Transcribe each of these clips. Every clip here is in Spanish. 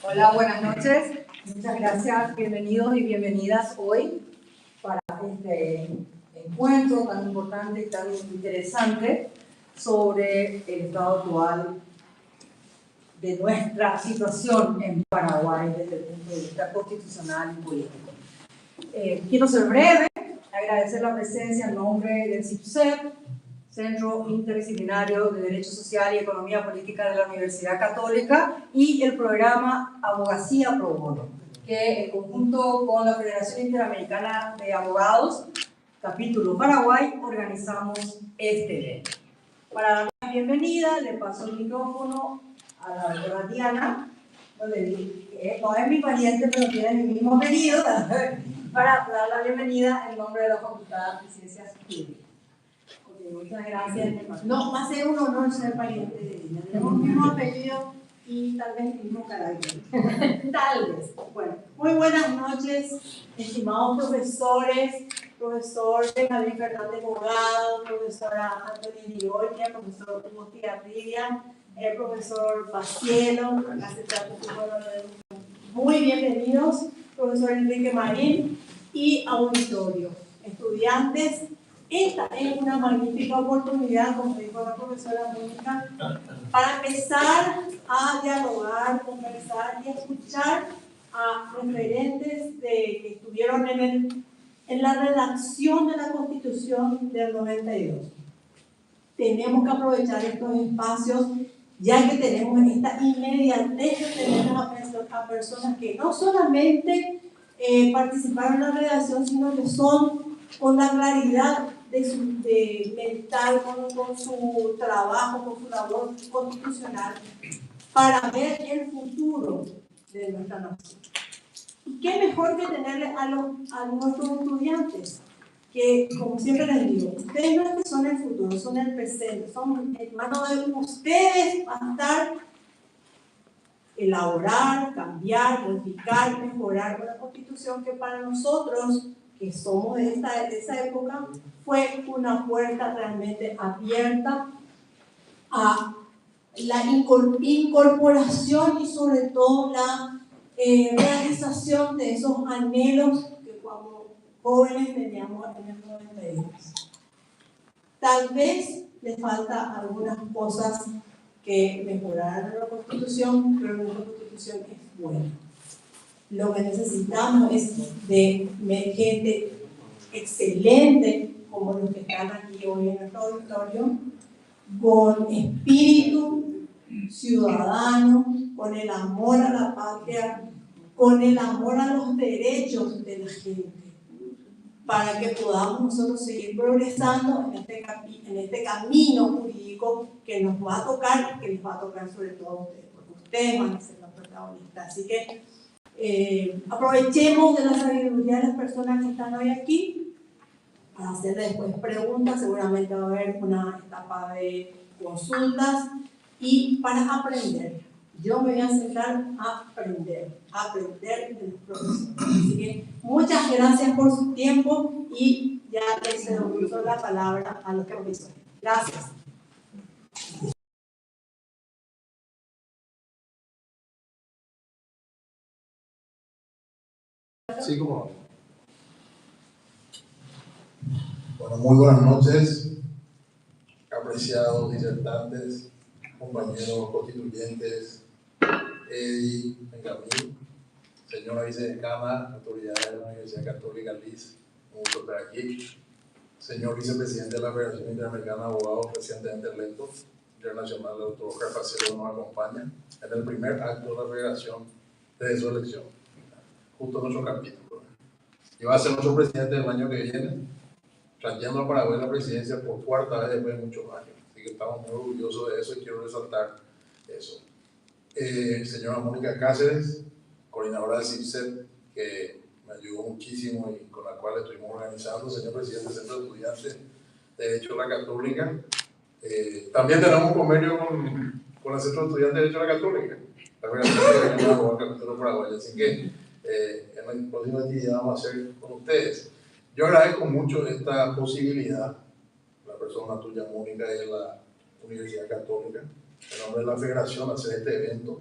Hola, buenas noches. Muchas gracias, bienvenidos y bienvenidas hoy para este encuentro tan importante y tan interesante sobre el estado actual de nuestra situación en Paraguay desde el punto de vista constitucional y político. Quiero ser breve, agradecer la presencia en nombre del CIPSEP, Centro Interdisciplinario de Derecho Social y Economía Política de la Universidad Católica, y el programa Abogacía Pro Bono, que en conjunto con la Federación Interamericana de Abogados, capítulo Paraguay, organizamos este evento. Para dar la bienvenida, le paso el micrófono a la doctora Diana, no es mi pariente, pero tiene mi mismo apellido, para dar la bienvenida en nombre de la Facultad de Ciencias Jurídicas. Muchas gracias. No, va a ser un honor ser pariente de ella. Tenemos el mismo apellido y tal vez el mismo carácter. Tal vez. Bueno, muy buenas noches, estimados profesores, profesor Benjamín Fernández Bogado, profesora Antonia Ligonia, profesor Hugo Tigarribia, el profesor Pacielo, muy bienvenidos, profesor Enrique Marín y auditorio, estudiantes. Esta es una magnífica oportunidad, como dijo la profesora Mónica, para empezar a dialogar, conversar y escuchar a referentes que estuvieron en la redacción de la Constitución del 92. Tenemos que aprovechar estos espacios, ya que tenemos esta inmediatez de tener a personas que no solamente participaron en la redacción, sino que son con la claridad de mental, con su trabajo, con su labor constitucional, para ver el futuro de nuestra nación. ¿Y qué mejor que tenerle a nuestros estudiantes? Que, como siempre les digo, ustedes no es que son el futuro, son el presente, son en manos de ustedes van a estar elaborar, cambiar, modificar, mejorar una constitución que para nosotros, que somos de esa época, fue una puerta realmente abierta a la incorporación y sobre todo la realización de esos anhelos que como jóvenes teníamos en el 92. Tal vez les falta algunas cosas que mejorar en la Constitución, pero nuestra Constitución es buena. Lo que necesitamos es de gente excelente, como los que están aquí hoy en nuestro auditorio, con espíritu ciudadano, con el amor a la patria, con el amor a los derechos de la gente, para que podamos nosotros seguir progresando en este camino jurídico que nos va a tocar y que les va a tocar sobre todo a ustedes, porque ustedes van a ser los protagonistas. Así que aprovechemos de la sabiduría de las personas que están hoy aquí para hacerle después preguntas. Seguramente va a haber una etapa de consultas y para aprender. Yo me voy a sentar a aprender de los profesores. Así que muchas gracias por su tiempo y ya les cedo la palabra a los profesores. Gracias. Sí, como. Bueno, muy buenas noches, apreciados disertantes, compañeros constituyentes, Eddie, Benjamín, señora vicedecana, autoridades de la Universidad Católica Liz, un gusto estar aquí, señor vicepresidente de la Federación Interamericana de Abogados, recientemente electo, internacional, el doctor Oscar Pacielo nos acompaña en el primer acto de la Federación desde su elección, justo en nuestro capítulo. Y va a ser nuestro presidente el año que viene, trayendo a Paraguay la presidencia por cuarta vez después de muchos años. Así que estamos muy orgullosos de eso y quiero resaltar eso. Señora Mónica Cáceres, coordinadora de CIPSEP, que me ayudó muchísimo y con la cual estuvimos organizando, señor presidente del Centro de Estudiantes de Derecho de la Católica. También tenemos un convenio con el Centro de Estudiantes de Derecho de la Católica, la Federación de Abogados Paraguay. Así que en la próxima actividad vamos a hacer con ustedes. Yo agradezco mucho esta posibilidad, la persona tuya, Mónica, y de la Universidad Católica, en nombre de la Federación, hacer este evento,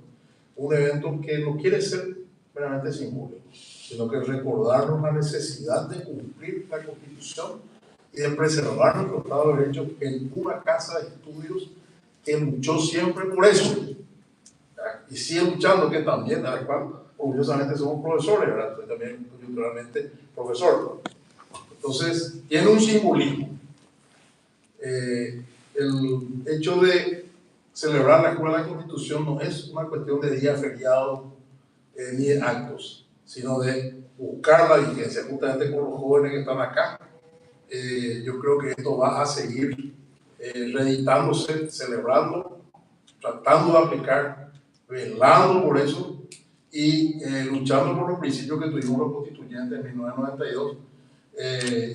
un evento que no quiere ser meramente simbólico, sino que recordarnos la necesidad de cumplir la Constitución y de preservar nuestro Estado de Derecho en una casa de estudios que luchó siempre por eso, ¿verdad? Y sigue luchando, que también, a la cual orgullosamente somos profesores, ¿verdad? Soy también culturalmente profesor. Entonces, tiene un simbolismo. El hecho de celebrar la Escuela de la Constitución no es una cuestión de día feriado ni de actos, sino de buscar la vigencia, justamente con los jóvenes que están acá. Yo creo que esto va a seguir reeditándose, celebrando, tratando de aplicar, velando por eso y luchando por los principios que tuvimos los constituyentes en 1992.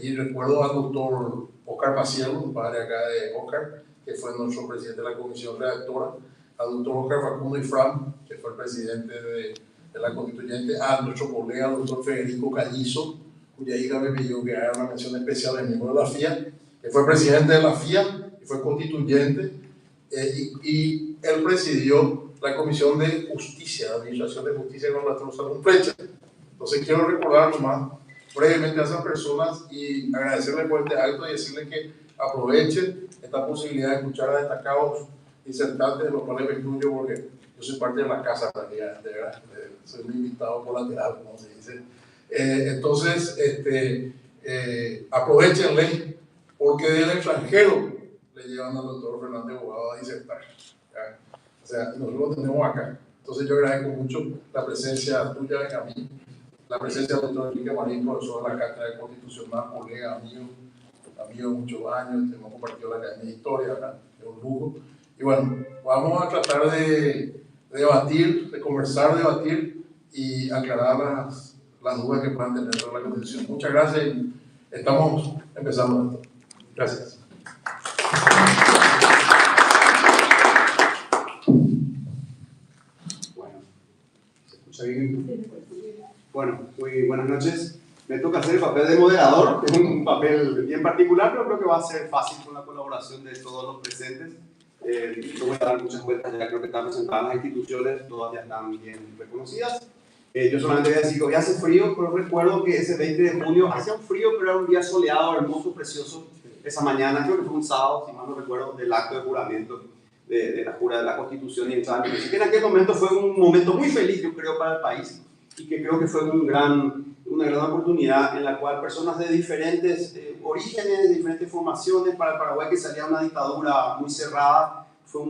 Y recuerdo al doctor Oscar Maciel, un padre acá de Oscar, que fue nuestro presidente de la comisión redactora, al doctor Oscar Facundo Ifram, que fue el presidente de la constituyente, a nuestro colega, el doctor Federico Callizo, cuya hija me pidió que haga una mención especial del miembro de la FIA, que fue presidente de la FIA y fue constituyente, y él presidió la Comisión de Justicia, la Administración de Justicia con la Salón Flecha. Entonces quiero recordar nomás brevemente a esas personas y agradecerles por este acto y decirles que aprovechen esta posibilidad de escuchar a destacados disertantes, de los cuales me incluyo porque yo soy parte de la casa prácticamente, soy un invitado colateral, como se dice. Entonces, aprovechenle, porque del extranjero le llevan al doctor Fernández Abogado a disertar, ¿ya? O sea, nosotros lo tenemos acá. Entonces yo agradezco mucho la presencia tuya, Benjamín, la presencia del doctor Enrique Marín, profesor de la Cátedra Constitucional, colega, amigo de muchos años, hemos compartido la Academia de Historia, ¿verdad? Es un lujo. Y bueno, vamos a tratar de debatir, de conversar, debatir y aclarar las dudas que puedan tener sobre la Constitución. Muchas gracias y estamos empezando esto. Gracias. Bueno, ¿se escucha bien? Bueno, muy buenas noches. Me toca hacer el papel de moderador, es un papel bien particular, pero creo que va a ser fácil con la colaboración de todos los presentes. No voy a dar muchas vueltas, ya creo que están presentadas las instituciones, todas ya están bien reconocidas. Yo solamente voy a decir que hoy hace frío, pero recuerdo que ese 20 de junio hacía un frío, pero era un día soleado, hermoso, precioso. Esa mañana, creo que fue un sábado, si mal no recuerdo, del acto de juramento de la jura de la Constitución y el examen. Así que en aquel momento fue un momento muy feliz, yo creo, para el país, y que creo que fue una gran oportunidad en la cual personas de diferentes orígenes, de diferentes formaciones, para el Paraguay, que salía una dictadura muy cerrada, fue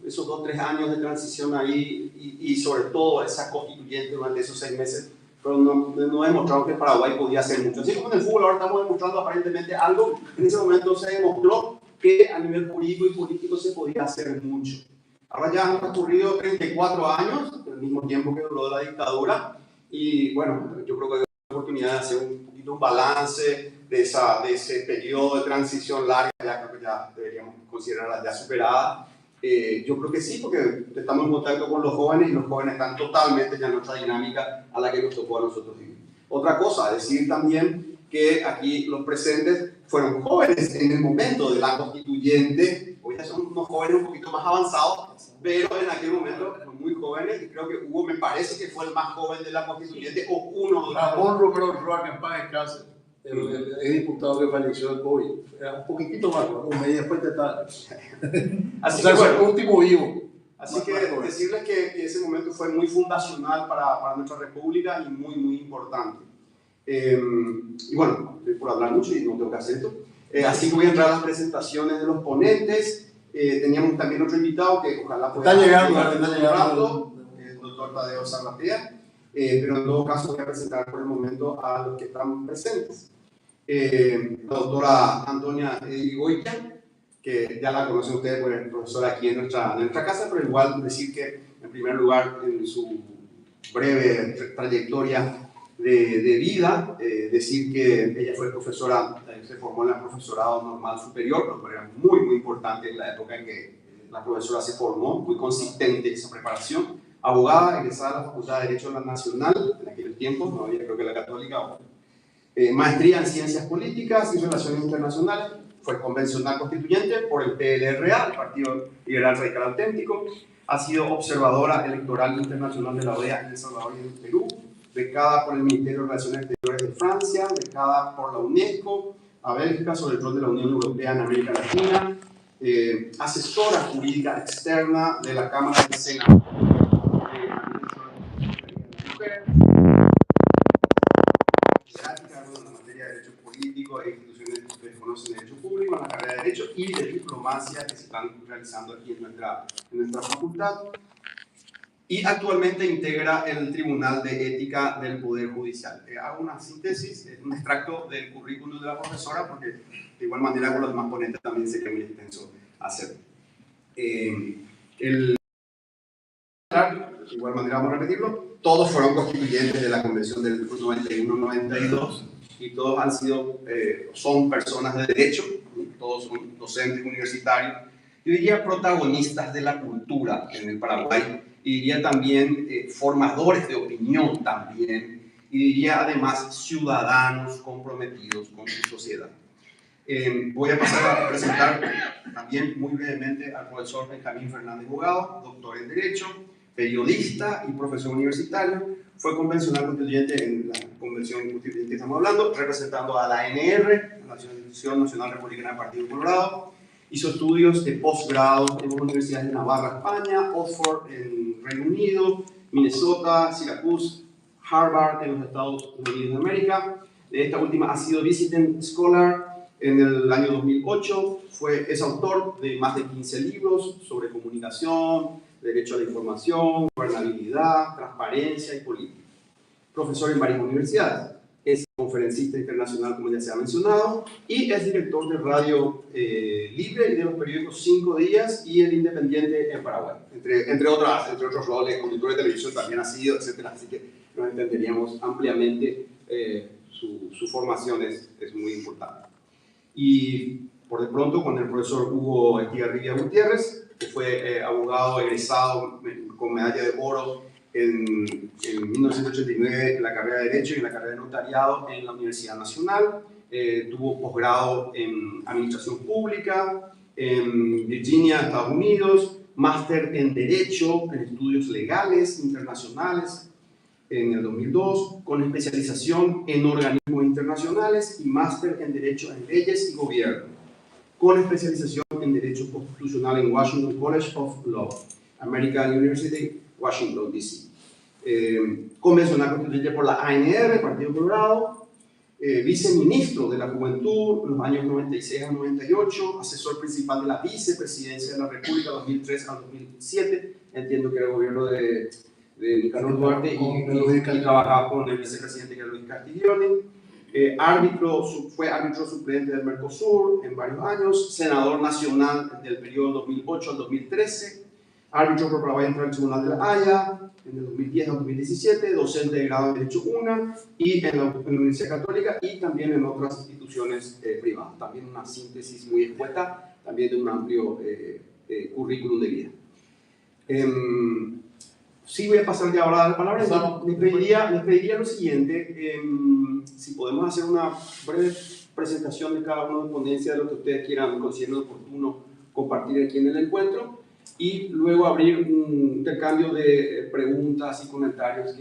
esos 2 o 3 años de transición ahí, y sobre todo esa constituyente durante esos 6 meses, pero no demostraron que Paraguay podía hacer mucho. Así como en el fútbol ahora estamos demostrando aparentemente algo, en ese momento se demostró que a nivel jurídico y político se podía hacer mucho. Ahora ya han transcurrido 34 años, el mismo tiempo que duró la dictadura, y bueno, yo creo que hay la oportunidad de hacer un poquito un balance de ese periodo de transición larga, ya creo que ya deberíamos considerarla ya superada. Yo creo que sí, porque estamos en contacto con los jóvenes y los jóvenes están totalmente ya en nuestra dinámica a la que nos tocó a nosotros vivir. Otra cosa, decir también que aquí los presentes fueron jóvenes en el momento de la constituyente, hoy ya son unos jóvenes un poquito más avanzados, pero en aquel momento fueron muy jóvenes, y creo que Hugo me parece que fue el más joven de la constituyente, o uno de los... Ramón Romero Roa, en paz descanse, el diputado que falleció del COVID, era un poquitito más, un mes después de tal. Así o sea, que bueno, el último vivo. Así que decirles que ese momento fue muy fundacional para nuestra república y muy, muy importante. Y bueno, estoy por hablar mucho y no tengo que hacer esto. Así que voy a entrar a las presentaciones de los ponentes. Teníamos también otro invitado que ojalá pueda Está llegando, el doctor Tadeo Zarratea. Pero en todo caso voy a presentar por el momento a los que están presentes. La doctora Antonia Irigoyen, que ya la conocen ustedes por el profesor aquí en nuestra casa, pero igual decir que, en primer lugar, en su breve trayectoria de vida, decir que ella fue profesora, se formó en el profesorado normal superior, pero era muy, muy importante en la época en que la profesora se formó, muy consistente esa preparación. Abogada, egresada de la Facultad de Derecho Nacional, en aquel tiempo, no había creo que la Católica, maestría en Ciencias Políticas y Relaciones Internacionales, fue convencional constituyente por el PLRA, el Partido Liberal Radical Auténtico, Ha sido observadora electoral internacional de la OEA en El Salvador y en Perú, becada por el Ministerio de Relaciones Exteriores de Francia, becada por la UNESCO a Bélgica sobre el rol de la Unión Europea en América Latina, asesora jurídica externa de la Cámara del Senado, en la materia de Derecho Político e instituciones que conocen Derecho Público en la carrera de Derecho y de Diplomacia que se están realizando aquí en nuestra facultad. Y actualmente integra el Tribunal de Ética del Poder Judicial. Hago una síntesis, un extracto del currículum de la profesora, porque de igual manera con los demás ponentes también sería muy extenso hacerlo. De igual manera vamos a repetirlo, todos fueron constituyentes de la Convención del 91-92 y todos han sido, son personas de derecho, todos son docentes universitarios, yo diría protagonistas de la cultura en el Paraguay, y diría también formadores de opinión también, y diría además ciudadanos comprometidos con su sociedad. Voy a pasar a presentar también muy brevemente al profesor Benjamín Fernández Bogado, doctor en Derecho, periodista y profesor universitario. Fue convencional constituyente en la convención constituyente que estamos hablando, representando a la ANR, la Asociación Nacional Republicana del Partido Colorado. Hizo estudios de posgrado en las universidades de Navarra, España, Oxford en Reino Unido, Minnesota, Syracuse, Harvard en los Estados Unidos de América. De esta última ha sido Visiting Scholar en el año 2008. Es autor de más de 15 libros sobre comunicación, derecho a la información, gobernabilidad, transparencia y política. Profesor en varias universidades. Es conferencista internacional, como ya se ha mencionado, y es director de Radio Libre y de los periódicos 5 Días y El Independiente en Paraguay. Entre otros roles, conductor de televisión también ha sido, etc. Así que nos entenderíamos ampliamente. Su formación es muy importante. Y por de pronto con el profesor Hugo Estigarribia Gutiérrez, que fue abogado egresado con medalla de oro en 1989 en la carrera de Derecho y en la carrera de Notariado en la Universidad Nacional. Tuvo posgrado en Administración Pública en Virginia, Estados Unidos, máster en Derecho, en Estudios Legales Internacionales en el 2002, con especialización en organismos internacionales y máster en Derecho en Leyes y Gobierno, con especialización en Derecho Constitucional en Washington College of Law, American University, Washington, D.C. Convencional constituyente por la ANR, Partido Colorado, viceministro de la Juventud en los años 96 a 98, asesor principal de la Vicepresidencia de la República 2003 al 2007, entiendo que era el gobierno de Nicanor Duarte y trabajaba con el vicepresidente que era Luis Castiglione. Fue árbitro suplente del Mercosur en varios años, senador nacional del periodo 2008 al 2013, árbitro por Paraguay dentro del Tribunal de la Haya en el 2010 al 2017, docente de grado en Derecho UNA y en la Universidad Católica y también en otras instituciones privadas. También una síntesis muy expuesta, también de un amplio currículum de vida. Sí, voy a pasar ya ahora la palabra. Les pediría lo siguiente, si podemos hacer una breve presentación de cada uno de ponencia de lo que ustedes quieran, consideren oportuno compartir aquí en el encuentro, y luego abrir un intercambio de preguntas y comentarios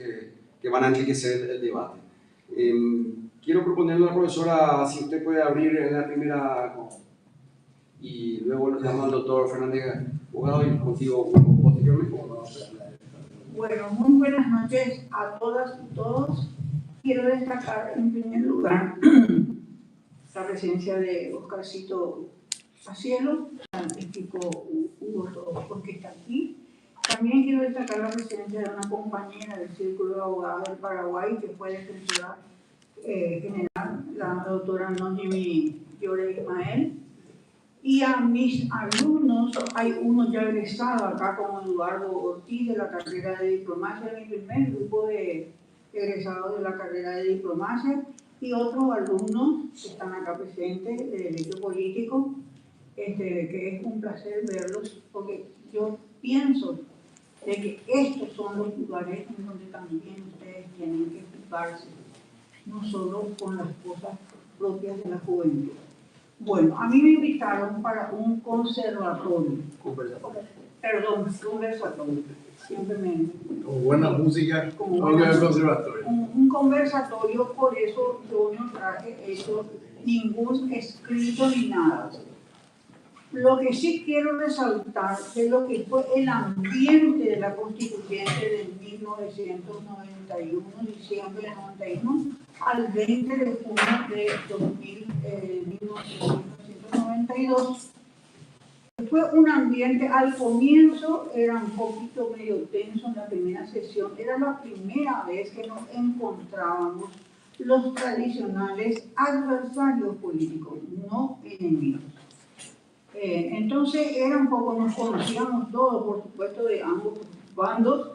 que van a enriquecer el debate. Quiero proponerle a la profesora si usted puede abrir la primera, y luego le llamo al doctor Fernández Bogado y contigo posteriormente. Bueno, muy buenas noches a todas y todos. Quiero destacar en primer lugar la presencia de Oscarcito Pacielo, científico Hugo Todo, porque está aquí. También quiero destacar la presencia de una compañera del Círculo de Abogados del Paraguay, que fue defensora general, la doctora Nojimi Llore Ismael. Y a mis alumnos, hay uno ya egresado acá como Eduardo Ortiz de la carrera de Diplomacia, mi primer grupo de egresados de la carrera de Diplomacia, y otros alumnos que están acá presentes de Derecho Político, que es un placer verlos, porque yo pienso de que estos son los lugares en donde también ustedes tienen que ocuparse, no solo con las cosas propias de la juventud. Bueno, a mí me invitaron para un conservatorio. perdón, conversatorio. Siempre me... Como buena música, Como algo buena- del conservatorio. un conversatorio, por eso yo no traje eso, ningún escrito ni nada. Lo que sí quiero resaltar es lo que fue el ambiente de la constituyente de 1991, diciembre de 91, al 20 de junio de 1992. Fue un ambiente, al comienzo era un poquito medio tenso en la primera sesión, era la primera vez que nos encontrábamos los tradicionales adversarios políticos, no enemigos. Entonces era un poco, nos conocíamos todos, por supuesto, de ambos bandos,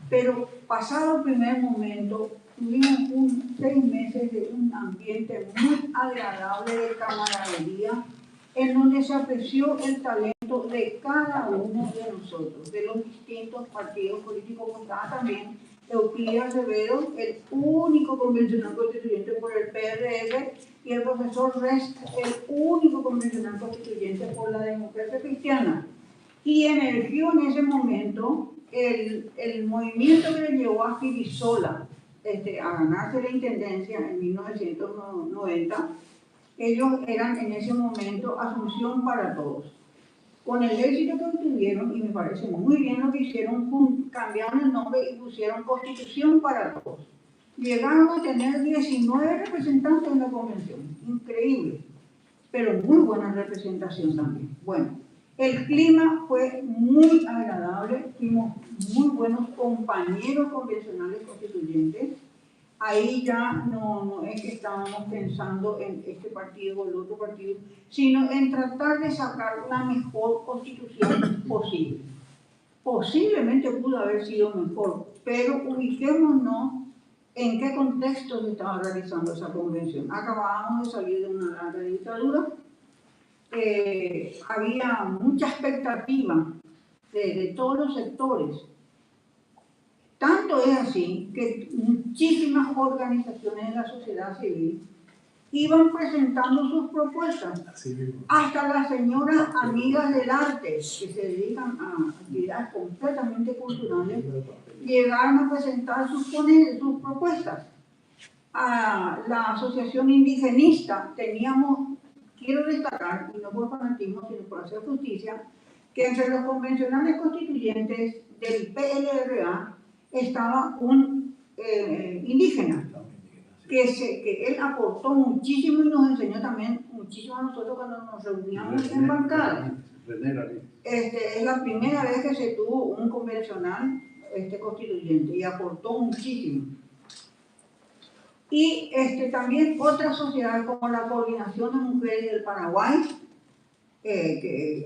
pero pasado el primer momento, tuvimos 6 meses de un ambiente muy agradable de camaradería, en donde se apreció el talento de cada uno de nosotros, de los distintos partidos políticos, como estaba también Euclides Acevedo, el único convencional constituyente por el PRD, y el profesor Rest, el único convencional constituyente por la Democracia Cristiana. Y emergió en ese momento el movimiento que le llevó a Filisola a ganarse la intendencia en 1990. Ellos eran en ese momento Asunción para Todos. Con el éxito que obtuvieron, y me parece muy bien lo que hicieron, cambiaron el nombre y pusieron Constitución para Todos. Llegaron a tener 19 representantes en la convención, increíble, pero muy buena representación también. Bueno, el clima fue muy agradable, fuimos muy buenos compañeros convencionales constituyentes. Ahí ya no es que estábamos pensando en este partido o el otro partido, sino en tratar de sacar la mejor constitución posible. Posiblemente pudo haber sido mejor, pero ubiquémonos en qué contexto se estaba realizando esa convención. Acabábamos de salir de una larga dictadura, había mucha expectativa de todos los sectores. Tanto es así que muchísimas organizaciones de la sociedad civil iban presentando sus propuestas. Hasta las señoras amigas del arte, que se dedican a actividades completamente culturales, llegaron a presentar sus propuestas. A la asociación indigenista teníamos, quiero destacar, y no por fanatismo, sino por hacer justicia, que entre los convencionales constituyentes del PLRA estaba un indígena, que él aportó muchísimo y nos enseñó también muchísimo a nosotros cuando nos reuníamos en bancadas. Es la primera vez que se tuvo un convencional constituyente y aportó muchísimo. Y también otras sociedades como la Coordinación de Mujeres del Paraguay, que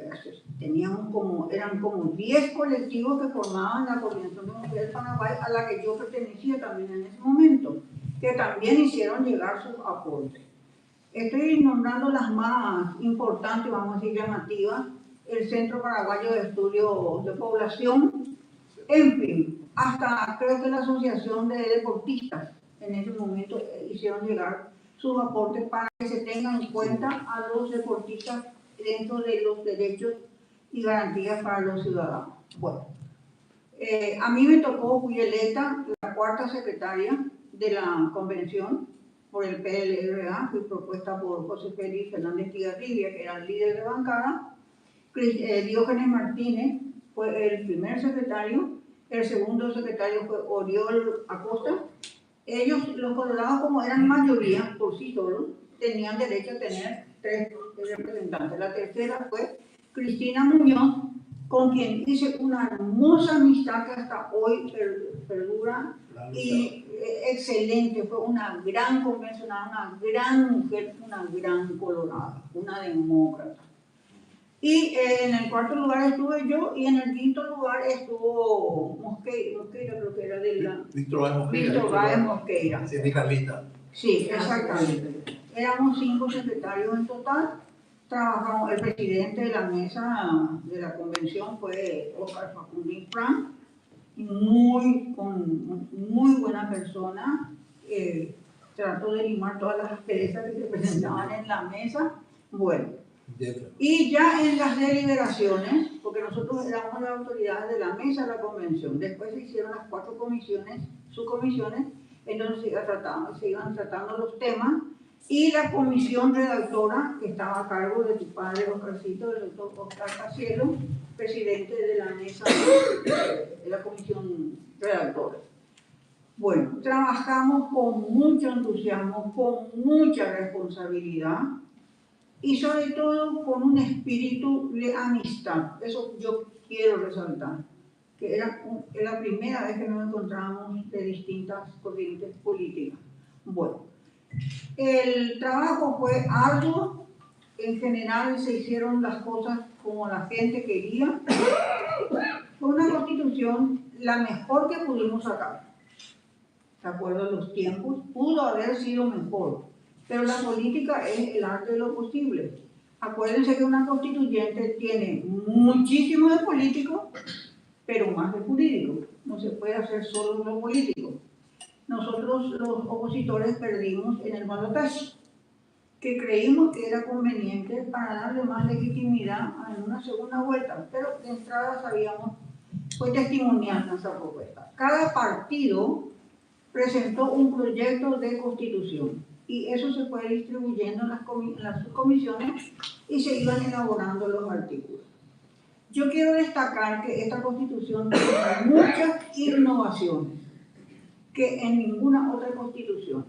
eran como 10 colectivos que formaban la Coordinación de Mujeres del Paraguay, a la que yo pertenecía también en ese momento, que también hicieron llegar sus aportes. Estoy nombrando las más importantes, vamos a decir llamativas, el Centro Paraguayo de Estudios de Población, en fin, hasta creo que la Asociación de Deportistas en ese momento hicieron llegar sus aportes para que se tengan en cuenta a los deportistas dentro de los derechos y garantías para los ciudadanos. Bueno, a mí me tocó, fui electa la 4ª secretaria de la convención por el PLRA, fui propuesta por José Félix Fernández Tigarribia, que era el líder de bancada. Diógenes Martínez fue el primer secretario, el segundo secretario fue Oriol Acosta. Ellos, los colorados, como eran mayoría por sí solos, tenían derecho a tener 3 representantes. La tercera fue Cristina Muñoz, con quien hice una hermosa amistad que hasta hoy perdura, y excelente, fue una gran convencional, una gran mujer, una gran colorada, una demócrata. Y en el 4º lugar estuve yo, y en el 5º lugar estuvo Mosqueira, creo que era de la... Víctor Báez Mosqueira. Sindicalista. Sí, exactamente. Éramos 5 secretarios en total. Trabajamos, el presidente de la mesa de la convención fue Oscar Facundín Frank, con muy buena persona. Trató de limar todas las asperezas que se presentaban en la mesa. Bueno, Y ya en las deliberaciones, porque nosotros éramos las autoridades de la mesa de la convención, después se hicieron las 4 comisiones, subcomisiones, en donde se iban tratando los temas, y la comisión redactora, que estaba a cargo de tu padre, Oscarcito, el doctor Oscar Cacielo, presidente de la mesa de la comisión redactora. Bueno, trabajamos con mucho entusiasmo, con mucha responsabilidad y sobre todo con un espíritu de amistad. Eso yo quiero resaltar, que era la primera vez que nos encontrábamos de distintas corrientes políticas. Bueno, el trabajo fue arduo, en general se hicieron las cosas como la gente quería. Fue una constitución la mejor que pudimos sacar. De acuerdo a los tiempos, pudo haber sido mejor, pero la política es el arte de lo posible. Acuérdense que una constituyente tiene muchísimo de político, pero más de jurídico. No se puede hacer solo lo político. Nosotros los opositores perdimos en el balotaje, que creímos que era conveniente para darle más legitimidad en una segunda vuelta, pero de entrada sabíamos, fue testimonial nuestra propuesta. Cada partido presentó un proyecto de constitución y eso se fue distribuyendo en las subcomisiones y se iban elaborando los artículos. Yo quiero destacar que esta constitución tiene muchas innovaciones que en ninguna otra constitución.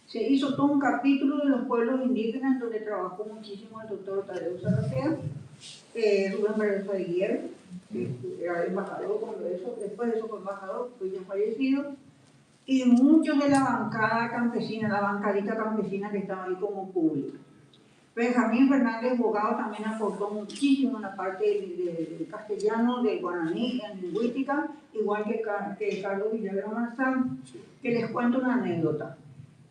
Se hizo todo un capítulo de los pueblos indígenas donde trabajó muchísimo el doctor Tadeo Sarratea, Rubén Berroza de Guerra, que era embajador cuando eso, después de eso fue embajador, pues ya fallecido, y muchos de la bancada campesina, la bancadita campesina que estaba ahí como público. Benjamín Fernández Bogado también aportó muchísimo en la parte del castellano, del guaraní, en lingüística, igual que Carlos Villagra Marzán, que les cuento una anécdota.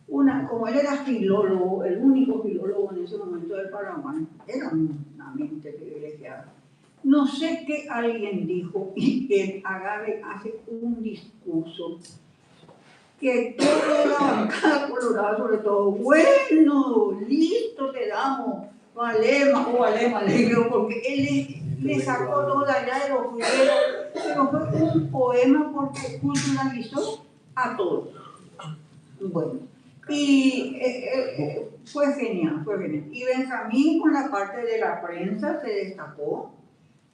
Como él era filólogo, el único filólogo en ese momento del Paraguay, era una mente privilegiada. No sé qué alguien dijo y que Agave hace un discurso que toda la bancada colorada, sobre todo, bueno, listo, te damos, Valema, le digo, porque él le sacó todo de allá de los jugueros, pero fue un poema porque culturalizó a todos. Bueno, y fue genial. Y Benjamín con la parte de la prensa se destacó,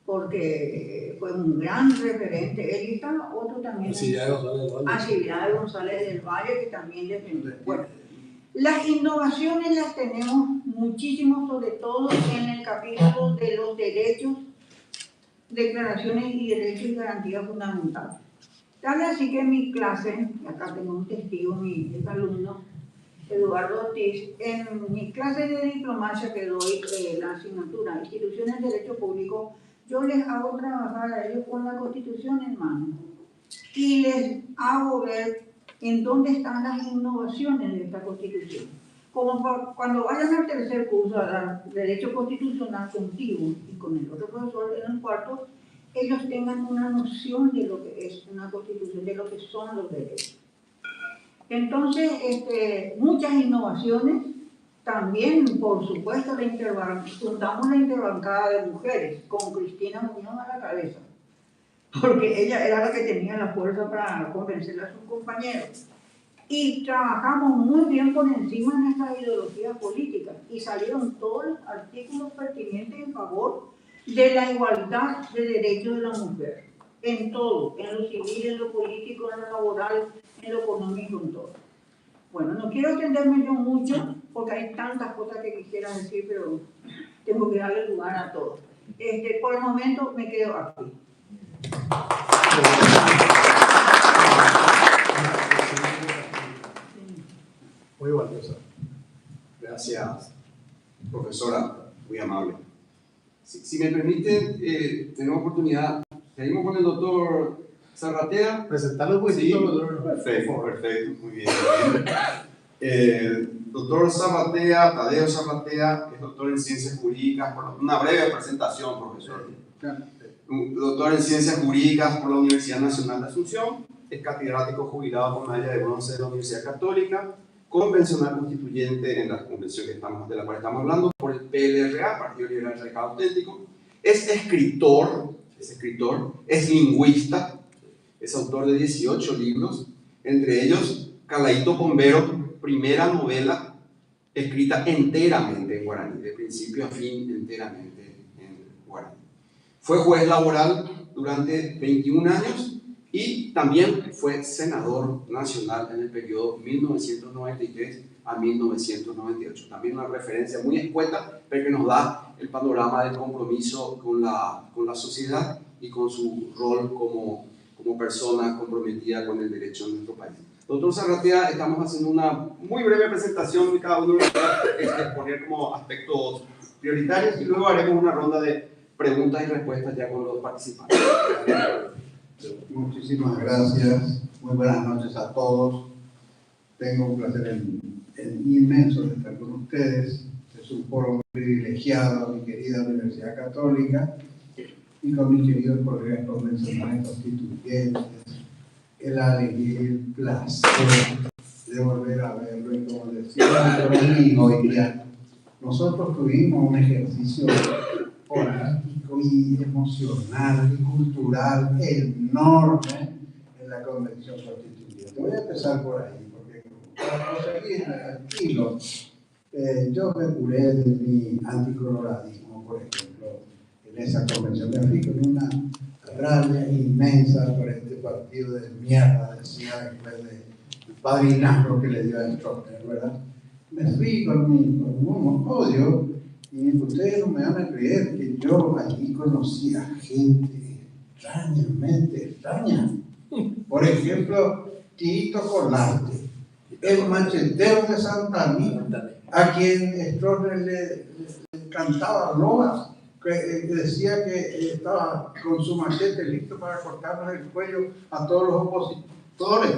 porque fue un gran referente. Él y estaba otro también. Silvia González del Valle, que también defendió. Bueno, las innovaciones las tenemos muchísimo, sobre todo en el capítulo de los derechos, declaraciones y derechos y garantías fundamentales. Tal así que en mi clase, acá tengo un testigo, mi alumno, Eduardo Ortiz, en mi clase de diplomacia que doy la asignatura Instituciones de Derecho Público, yo les hago trabajar a ellos con la Constitución en mano y les hago ver en dónde están las innovaciones de esta Constitución. Como cuando vayan al tercer curso a dar Derecho Constitucional contigo y con el otro profesor en el cuarto, ellos tengan una noción de lo que es una Constitución, de lo que son los derechos. Entonces, muchas innovaciones. También, por supuesto, juntamos la interbancada de mujeres con Cristina Muñoz a la cabeza, porque ella era la que tenía la fuerza para convencer a sus compañeros. Y trabajamos muy bien por encima de nuestras ideologías políticas y salieron todos los artículos pertinentes en favor de la igualdad de derechos de la mujer, en todo, en lo civil, en lo político, en lo laboral, en lo económico, en todo. Bueno, no quiero extenderme yo mucho porque hay tantas cosas que quisiera decir, pero tengo que darle lugar a todo. Por el momento me quedo aquí. Muy valiosa. Gracias, profesora, muy amable. Si me permite, tenemos oportunidad. Seguimos con el doctor Sarratea. Presentarlo un poquito, Sí, doctor. perfecto, muy bien. Doctor Sarratea, Tadeo Sarratea, es doctor en Ciencias Jurídicas, una breve presentación, profesor. Doctor en Ciencias Jurídicas por la Universidad Nacional de Asunción, es catedrático jubilado con medalla de bronce de la Universidad Católica, convencional constituyente en la convención de la cual estamos hablando, por el PLRA, Partido Liberal Radical Auténtico. Es escritor, es lingüista, es autor de 18 libros, entre ellos Calaíto Pombero, primera novela escrita enteramente en guaraní, de principio a fin enteramente en guaraní. Fue juez laboral durante 21 años y también fue senador nacional en el periodo 1993 a 1998. También una referencia muy escueta, pero que nos da el panorama del compromiso con la sociedad y con su rol como persona comprometida con el derecho en nuestro país. Doctor Zarratea, estamos haciendo una muy breve presentación de cada uno de los exponer como aspectos prioritarios y luego haremos una ronda de preguntas y respuestas ya con los participantes. Muchísimas gracias, muy buenas noches a todos. Tengo un placer inmenso de estar con ustedes. Es un foro muy privilegiado, mi querida Universidad Católica, y con mis queridos colegas convencionales constituyentes. La alegría y el placer de volver a verlo, y como decía nuestro amigo hoy día, nosotros tuvimos un ejercicio político y emocional y cultural enorme en la Convención Constituyente. Voy a empezar por ahí, porque para conseguir el hilo, yo me curé de mi anticoloradismo, por ejemplo, en esa convención. Me fui con una rabia inmensa por este partido de mierda, decía después del padrinazgo que le dio a Stroessner, ¿verdad? Me fui con un odio, y ustedes no me van a creer que yo allí conocí a gente extrañamente extraña. Por ejemplo, Tito Colarte, el machetero de Santa Anita, a quien Stroessner le cantaba loas, que decía que estaba con su machete listo para cortarnos el cuello a todos los opositores.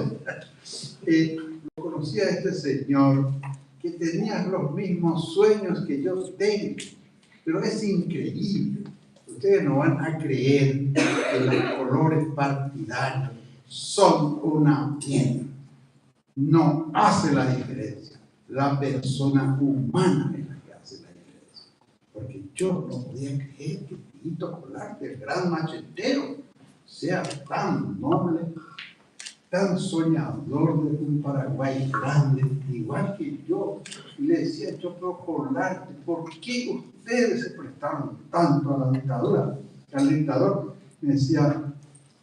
Lo conocía este señor que tenía los mismos sueños que yo tengo, pero es increíble. Ustedes no van a creer que los colores partidarios son una mierda. No hace la diferencia. La persona humana es la que hace la diferencia. Porque yo no podía creer que Tito Colarte, el gran machetero, sea tan noble, tan soñador de un Paraguay grande, igual que yo. Y le decía yo, pero Colarte, ¿por qué ustedes se prestaron tanto a la dictadura? Al dictador me decía,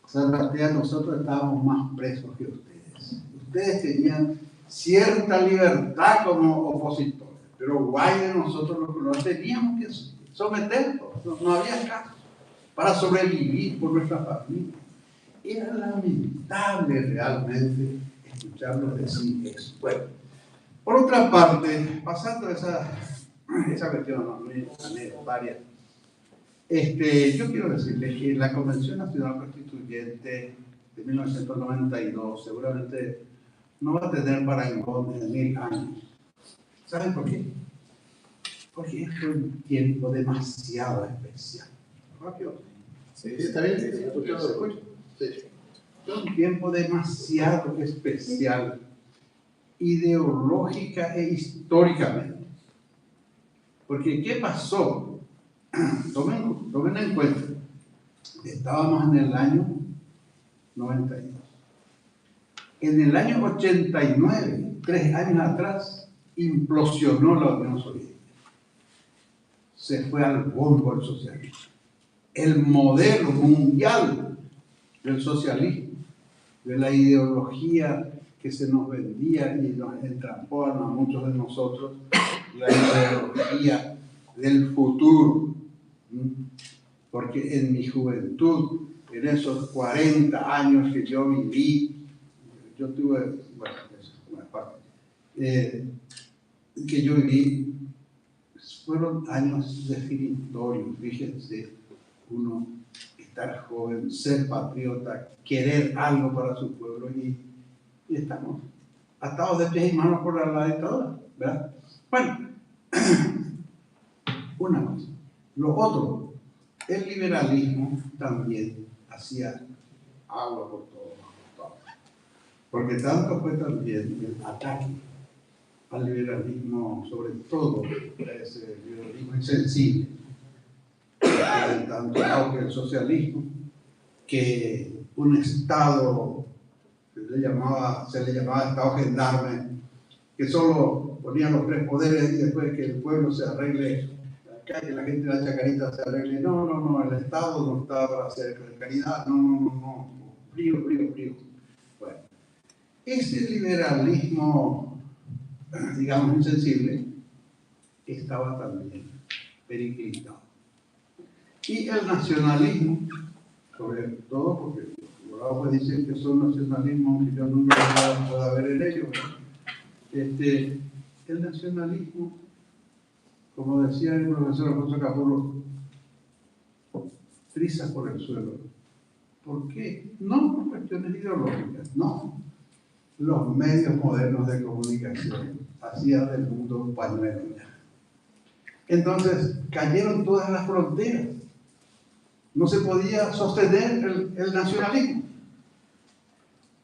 Zarratea, nosotros estábamos más presos que ustedes. Ustedes tenían cierta libertad como opositores, pero guay de nosotros los que no teníamos que someternos, no había caso para sobrevivir por nuestra familia. Era lamentable realmente escucharlos decir eso. Bueno, por otra parte, pasando esa cuestión anecdotaria, yo quiero decirles que la Convención Nacional Constituyente de 1992 seguramente no va a tener parangón en 1000 años. ¿Saben por qué? Porque es un tiempo demasiado especial. ¿Rápido? Sí, está bien, sí, sí. Es un tiempo demasiado especial, ideológica e históricamente. Porque, ¿qué pasó? Tomen en cuenta, estábamos en el año 92. En el año 89, 3 años atrás, implosionó la Unión Soviética. Se fue al bombo el socialismo. El modelo mundial del socialismo, de la ideología que se nos vendía y nos entrampó a muchos de nosotros, la ideología del futuro. Porque en mi juventud, en esos 40 años que yo viví, yo tuve, bueno, eso es una parte, que yo viví, fueron años definitorios. Fíjense, uno estar joven, ser patriota, querer algo para su pueblo, y estamos atados de pies y manos por la dictadura, ¿verdad? Bueno, una cosa. Lo otro, el liberalismo también hacía agua por todo. Porque tanto fue también el ataque al liberalismo, sobre todo a ese liberalismo insensible, tanto que el socialismo, que un Estado se le llamaba Estado gendarme, que solo ponía los 3 poderes y después que el pueblo se arregle, acá que la gente de la Chacarita se arregle. No, el Estado no está para hacer caridad, no, frío. Bueno, ese liberalismo, digamos, insensible, estaba también periclitado. Y el nacionalismo, sobre todo porque los colorados dicen que son nacionalismos que yo nunca pueda ver en ellos. El nacionalismo, como decía el profesor Alfonso Capurro, triza por el suelo. ¿Por qué? No por cuestiones ideológicas, no. Los medios modernos de comunicación hacían del mundo un pañuelo ya. Entonces cayeron todas las fronteras. No se podía sostener el nacionalismo.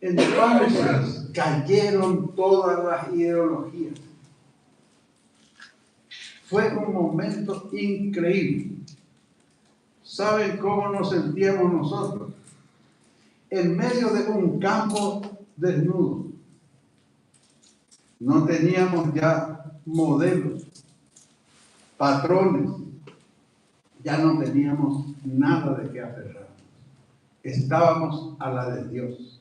Entonces cayeron todas las ideologías. Fue un momento increíble. ¿Saben cómo nos sentíamos nosotros? En medio de un campo desnudo. No teníamos ya modelos, patrones, ya no teníamos nada de qué aferrarnos. Estábamos a la de Dios.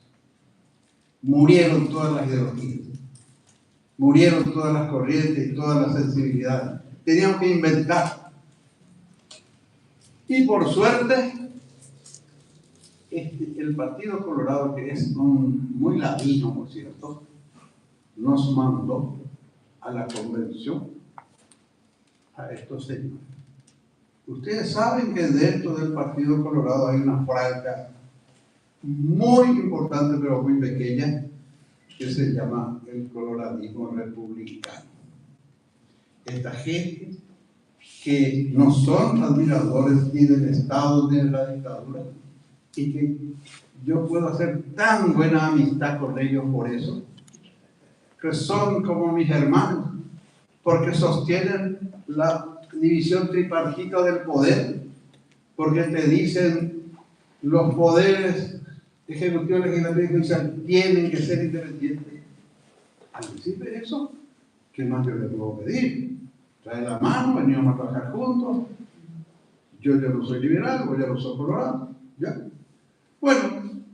Murieron todas las ideologías, murieron todas las corrientes y todas las sensibilidades. Teníamos que inventar. Y por suerte, el Partido Colorado, que es muy latino, por cierto, nos mandó a la convención a estos señores. Ustedes saben que dentro del Partido Colorado hay una franja muy importante, pero muy pequeña, que se llama el coloradismo republicano. Esta gente que no son admiradores ni del Estado ni de la dictadura, y que yo puedo hacer tan buena amistad con ellos por eso, que son como mis hermanos, porque sostienen la división tripartita del poder, porque te dicen los poderes ejecutivo, legislativo y judicial tienen que ser independientes. Al decirme eso, ¿qué más yo le puedo pedir? Trae la mano, venimos a trabajar juntos. Yo ya no soy liberal, vos ya no soy colorado. ¿Ya? Bueno,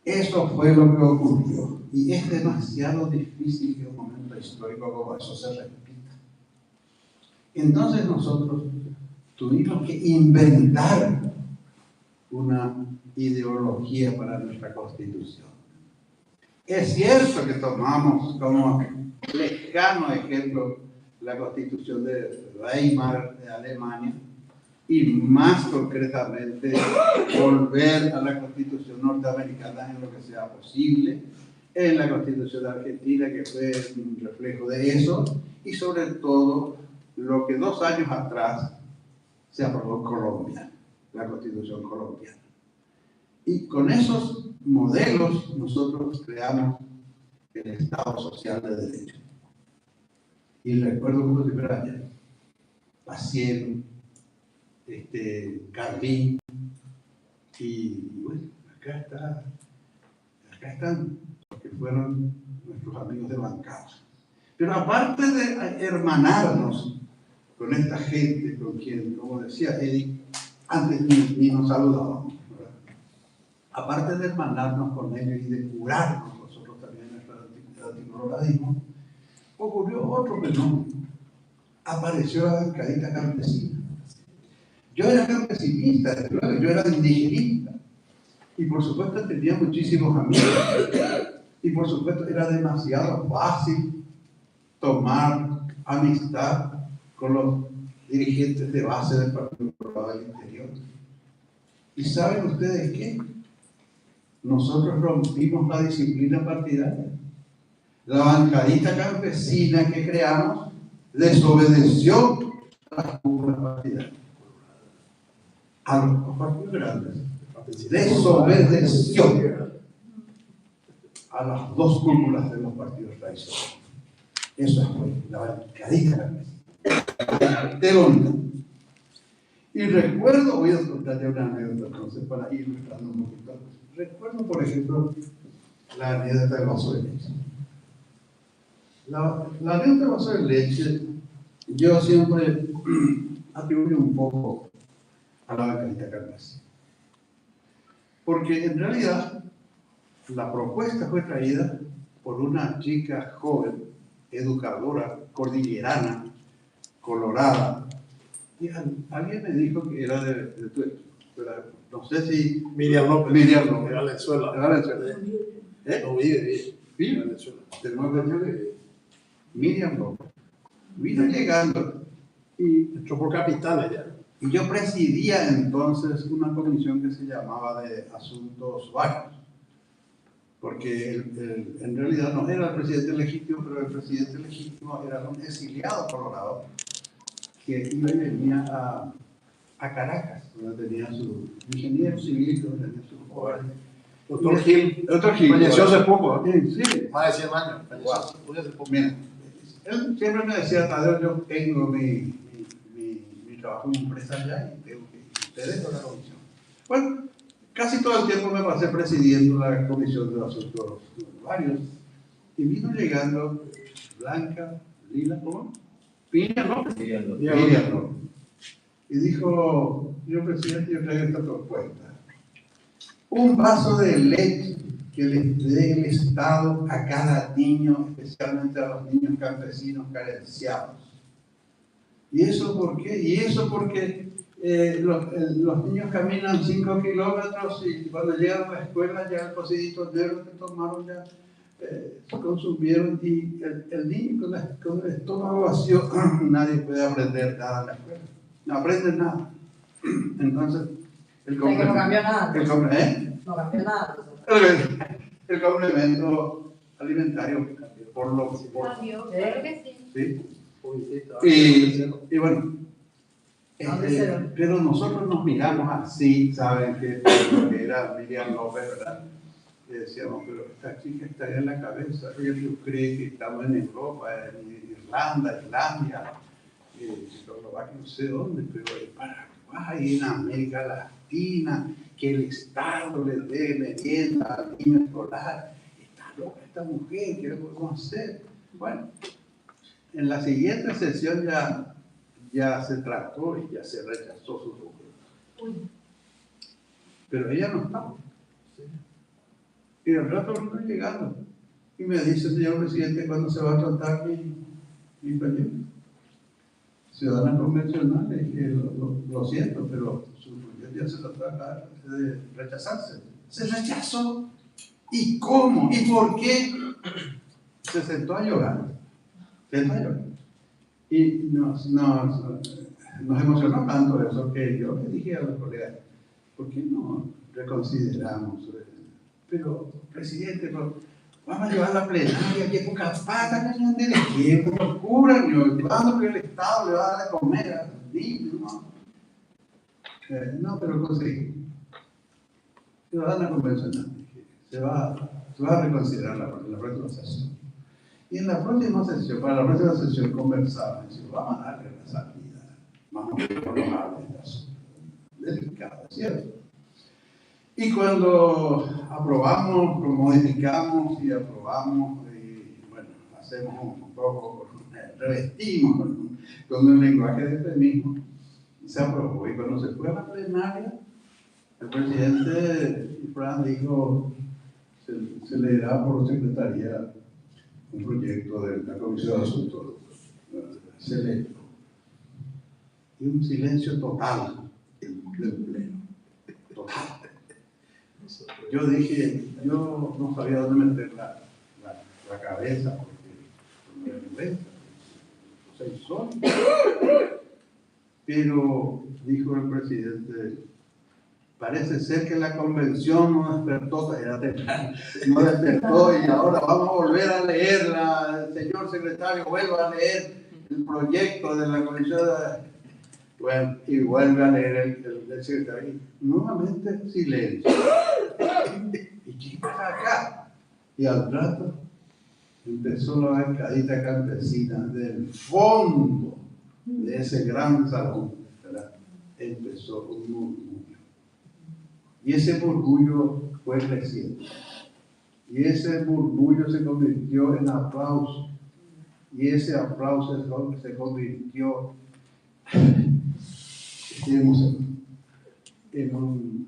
eso fue lo que ocurrió. Y es demasiado difícil que un momento histórico como eso se repita. Entonces nosotros tuvimos que inventar una ideología para nuestra Constitución. Es cierto que tomamos como lejano ejemplo la Constitución de Weimar de Alemania y más concretamente volver a la Constitución norteamericana en lo que sea posible, en la Constitución de Argentina, que fue un reflejo de eso, y sobre todo lo que 2 años atrás se aprobó en Colombia, la Constitución colombiana. Y con esos modelos nosotros creamos el Estado Social de Derecho. Y recuerdo como si fuera ayer, Paciel, Carlín, y bueno, acá están los que fueron nuestros amigos de bancada. Pero aparte de hermanarnos con esta gente, con quien, como decía Eddie, antes ni nos saludábamos, ¿verdad? Aparte de hermanarnos con ellos y de curarnos nosotros también nuestro anticoloradismo, ocurrió otro fenómeno. Apareció la bancadita campesina. Yo era campesinista, yo era indigenista. Y por supuesto tenía muchísimos amigos. Y por supuesto era demasiado fácil tomar amistad con los dirigentes de base del Partido Colorado del Interior. ¿Y saben ustedes qué? Nosotros rompimos la disciplina partidaria. La bancadita campesina que creamos desobedeció a las cúpulas partidarias. A los partidos grandes. Desobedeció a las 2 cúpulas de los partidos tradicionales. Eso fue la barricadita. Qué bonita. Y recuerdo, voy a contarte una anécdota, entonces, para ir ilustrando un poquito. Recuerdo, por ejemplo, la anécdota del vaso de leche. La anécdota del vaso de leche, yo siempre atribuyo un poco a la barricadita Carmes. Porque en realidad, la propuesta fue traída por una chica joven, educadora, cordillerana, colorada. Y alguien me dijo que era de tu no sé si... Miriam López. Miriam López. De Valenzuela. De Valenzuela. No, vive. ¿Sí? Valenzuela. Tenemos que decirle Miriam López. Vino llegando y Entró por Capitana ya. yo presidía entonces una comisión que se llamaba de Asuntos Varios. Porque en realidad no era el presidente legítimo, pero el presidente legítimo era un exiliado colorado que iba y venía a Caracas, donde tenía su ingeniero civil, donde tenía su hogar. Doctor Gil. Doctor Gil. Falleció hace poco, ¿no? Sí. Más de 100 años. Falleció Wow. hace poco. Mira, él siempre me decía, Tadeo, yo tengo mi trabajo en empresa allá y tengo que ustedes con la comisión. Bueno, casi todo el tiempo me pasé presidiendo la comisión de asuntos varios y vino llegando Blanca, Lila, ¿cómo? Miriam López. Miriam López. Y dijo, yo presidente, yo traigo esta propuesta. Un vaso de leche que le dé el Estado a cada niño, especialmente a los niños campesinos carenciados. ¿Y eso por qué? Y eso porque los niños caminan 5 kilómetros y cuando llegan a la escuela ya el cocidito negro que tomaron ya consumieron y el niño con el estómago vacío nadie puede aprender nada en la escuela. No aprenden nada. Entonces, que no cambió nada. No cambió nada. El complemento alimentario por lo Claro que sí. ¿sí? Y bueno, ¿Dónde se ve? pero nosotros nos miramos así, saben que era Miriam López, ¿verdad? Y decíamos, pero esta chica está en la cabeza, ella cree que estamos en Europa, en Irlanda, Islandia, Checoslovaquia, no sé dónde, pero en Paraguay, en América Latina, que el Estado le dé merienda al niño escolar. Está loca esta mujer, ¿qué le podemos hacer? Bueno, en la siguiente sesión ya se trató y ya se rechazó su propuesta. Pero ella no estaba. Y al rato vino llegando. Y me dice, señor presidente, ¿cuándo se va a tratar mi proyecto? Ciudadanas convencionales, lo siento, pero su proyecto ya se trata de rechazarse. Se rechazó. ¿Y cómo? ¿Y por qué? Se sentó a llorar. Y nos emocionó tanto eso que yo le dije a los colegas, ¿por qué no reconsideramos? Pero, presidente, vamos a llevar la plenaria, que poca pata, que de qué locura, cuando que el Estado le va a dar de comer a los niños, ¿no? No, pero conseguí. Ciudadana convencional, se va a reconsiderar la próxima sesión. Y en la próxima sesión, para la próxima sesión conversamos, decimos, vamos a darle la salida, vamos a ver por los hábitos delicados, ¿cierto? Y cuando aprobamos, modificamos y aprobamos, y bueno, hacemos un poco, revestimos con el lenguaje de feminismo, se aprobó. Y cuando se fue a la plenaria, el presidente Fran dijo, se leerá por secretaría un proyecto de la Comisión de Asuntos. Se leyó. Y un silencio total del pleno. Total. Yo dije, yo no sabía dónde meter la cabeza, porque me vergüenza, no soy solo. Pero, dijo el presidente, parece ser que la convención no despertó, era temprano, no despertó y ahora vamos a volver a leerla, señor secretario, vuelva a leer el proyecto de la comisión de... Bueno, y vuelve a leer el secretario. Nuevamente silencio. ¿Y qué pasa acá? Y al rato empezó la bancadita campesina del fondo de ese gran salón, ¿verdad? Empezó un murmullo. Y ese murmullo fue creciendo. Y ese murmullo se convirtió en aplauso. Y ese aplauso se convirtió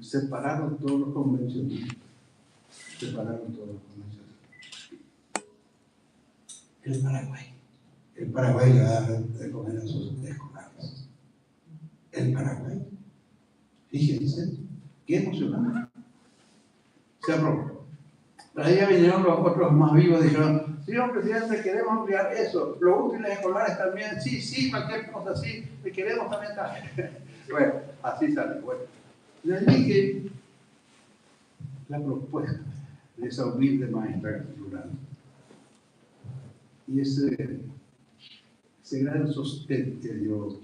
separaron todos los convencionales. Separaron todos los convencionales. El Paraguay le da de comer a sus escolares. El Paraguay. Fíjense, qué emocionante. Se aprobó. Ahí vinieron los otros más vivos y dijeron, señor presidente, queremos ampliar eso. Los útiles escolares también, sí, cualquier cosa así, le queremos también dar. Bueno, así sale. Bueno, le dije la propuesta de esa humilde maestra rural. Y ese gran sostén que dio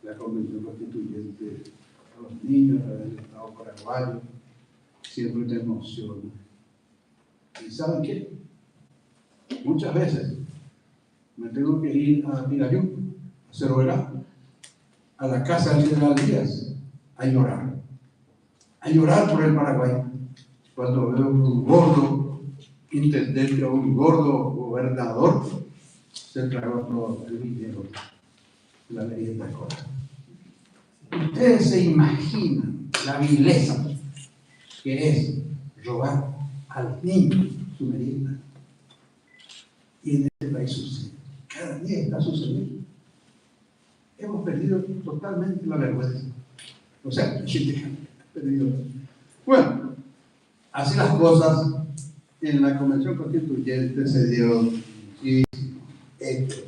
la Convención Constituyente a los niños del Estado paraguayo siempre me emociona. ¿Y saben qué? Muchas veces me tengo que ir a Pirayú, a Cerruela, a la casa del general Díaz, a llorar por el Paraguay. Cuando veo un gordo intendente o un gordo gobernador, se tragó todo el dinero de la merienda escolar. Ustedes se imaginan la vileza que es robar al niño su merienda. Y en este país sucede. Cada día está sucediendo. Hemos perdido totalmente la vergüenza. O sea, la gente ha perdido. Bueno, así las cosas. En la Convención Constituyente se dieron muchísimos hechos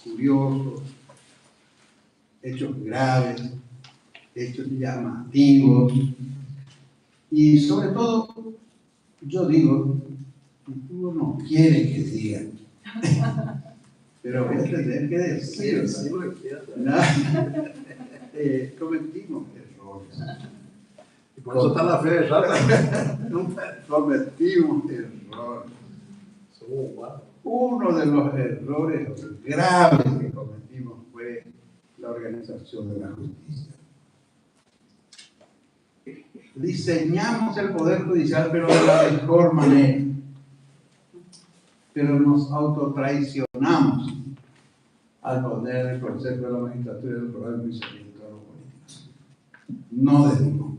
curiosos, hechos graves, hechos llamativos. Y sobre todo, yo digo, uno no quiere que digan, pero voy a tener que decirlo. Cometimos errores. Y por eso está la fe de rata. Cometimos errores. Uno de los errores graves que cometimos fue la organización de la justicia. Diseñamos el Poder Judicial, pero de la mejor manera. Pero nos autotraicionamos al poner el Consejo de la Magistratura y el Poder Judicial de los políticos. No de ningún modo.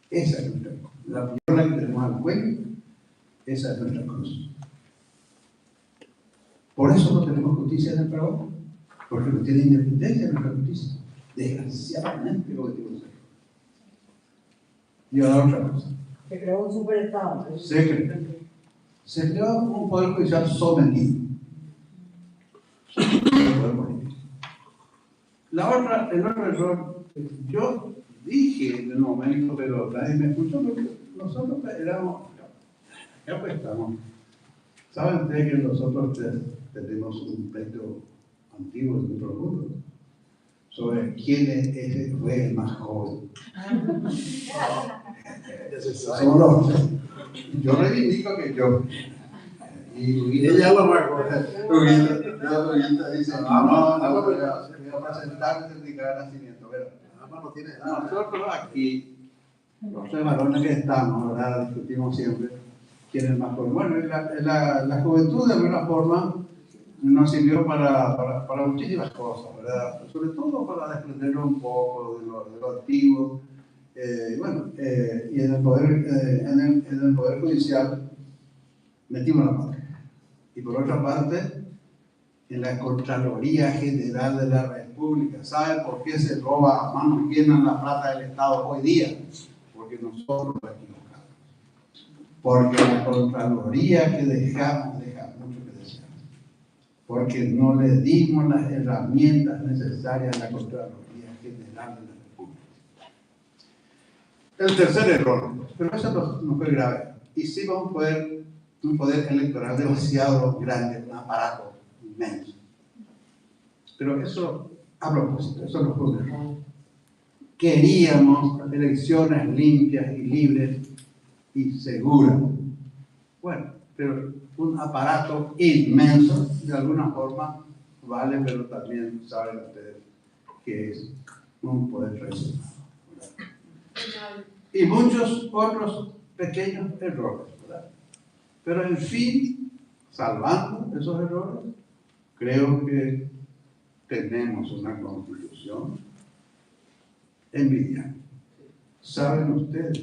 Esa es nuestra cosa. La piedra que tenemos al cuello, esa es nuestra cruz. Por eso no tenemos justicia en el Paraguay, porque no tiene independencia en nuestra justicia. Desgraciadamente lo que tenemos. Y ahora otra cosa. Se creó un superestado. Se creó un poder judicial sometido. El poder político. El otro error, yo dije en el momento, pero nadie me escuchó, porque nosotros éramos, acá pues estamos. ¿Saben ustedes que nosotros tenemos un pleito antiguo en nuestro mundo sobre quién fue el más joven? Somos los tres. Yo reivindico que yo. Y ella lo marcó. Huguita dice, no, voy a presentar el certificado de nacimiento. Nosotros aquí, los tres varones que estamos, ¿verdad? Discutimos siempre quién es el más joven. Bueno, la juventud de alguna forma nos sirvió para muchísimas cosas, ¿verdad? Sobre todo para desprendernos un poco de lo antiguo. Y en el poder Judicial metimos la pata. Y por otra parte, en la Contraloría General de la República. ¿Saben por qué se roba a manos llenas la plata del Estado hoy día? Porque nosotros nos equivocamos. Porque la Contraloría que dejamos deja mucho que desear. Porque no le dimos las herramientas necesarias a la Contraloría General de la República. El tercer error, pero eso no fue grave. Hicimos un poder electoral demasiado grande, un aparato inmenso. Pero eso, a propósito, eso no fue un error. Queríamos elecciones limpias y libres y seguras. Bueno, pero un aparato inmenso, de alguna forma vale, pero también saben ustedes que es un poder traicionado. Y muchos otros pequeños errores, ¿verdad? Pero en fin, salvando esos errores, creo que tenemos una constitución envidiable. ¿Saben ustedes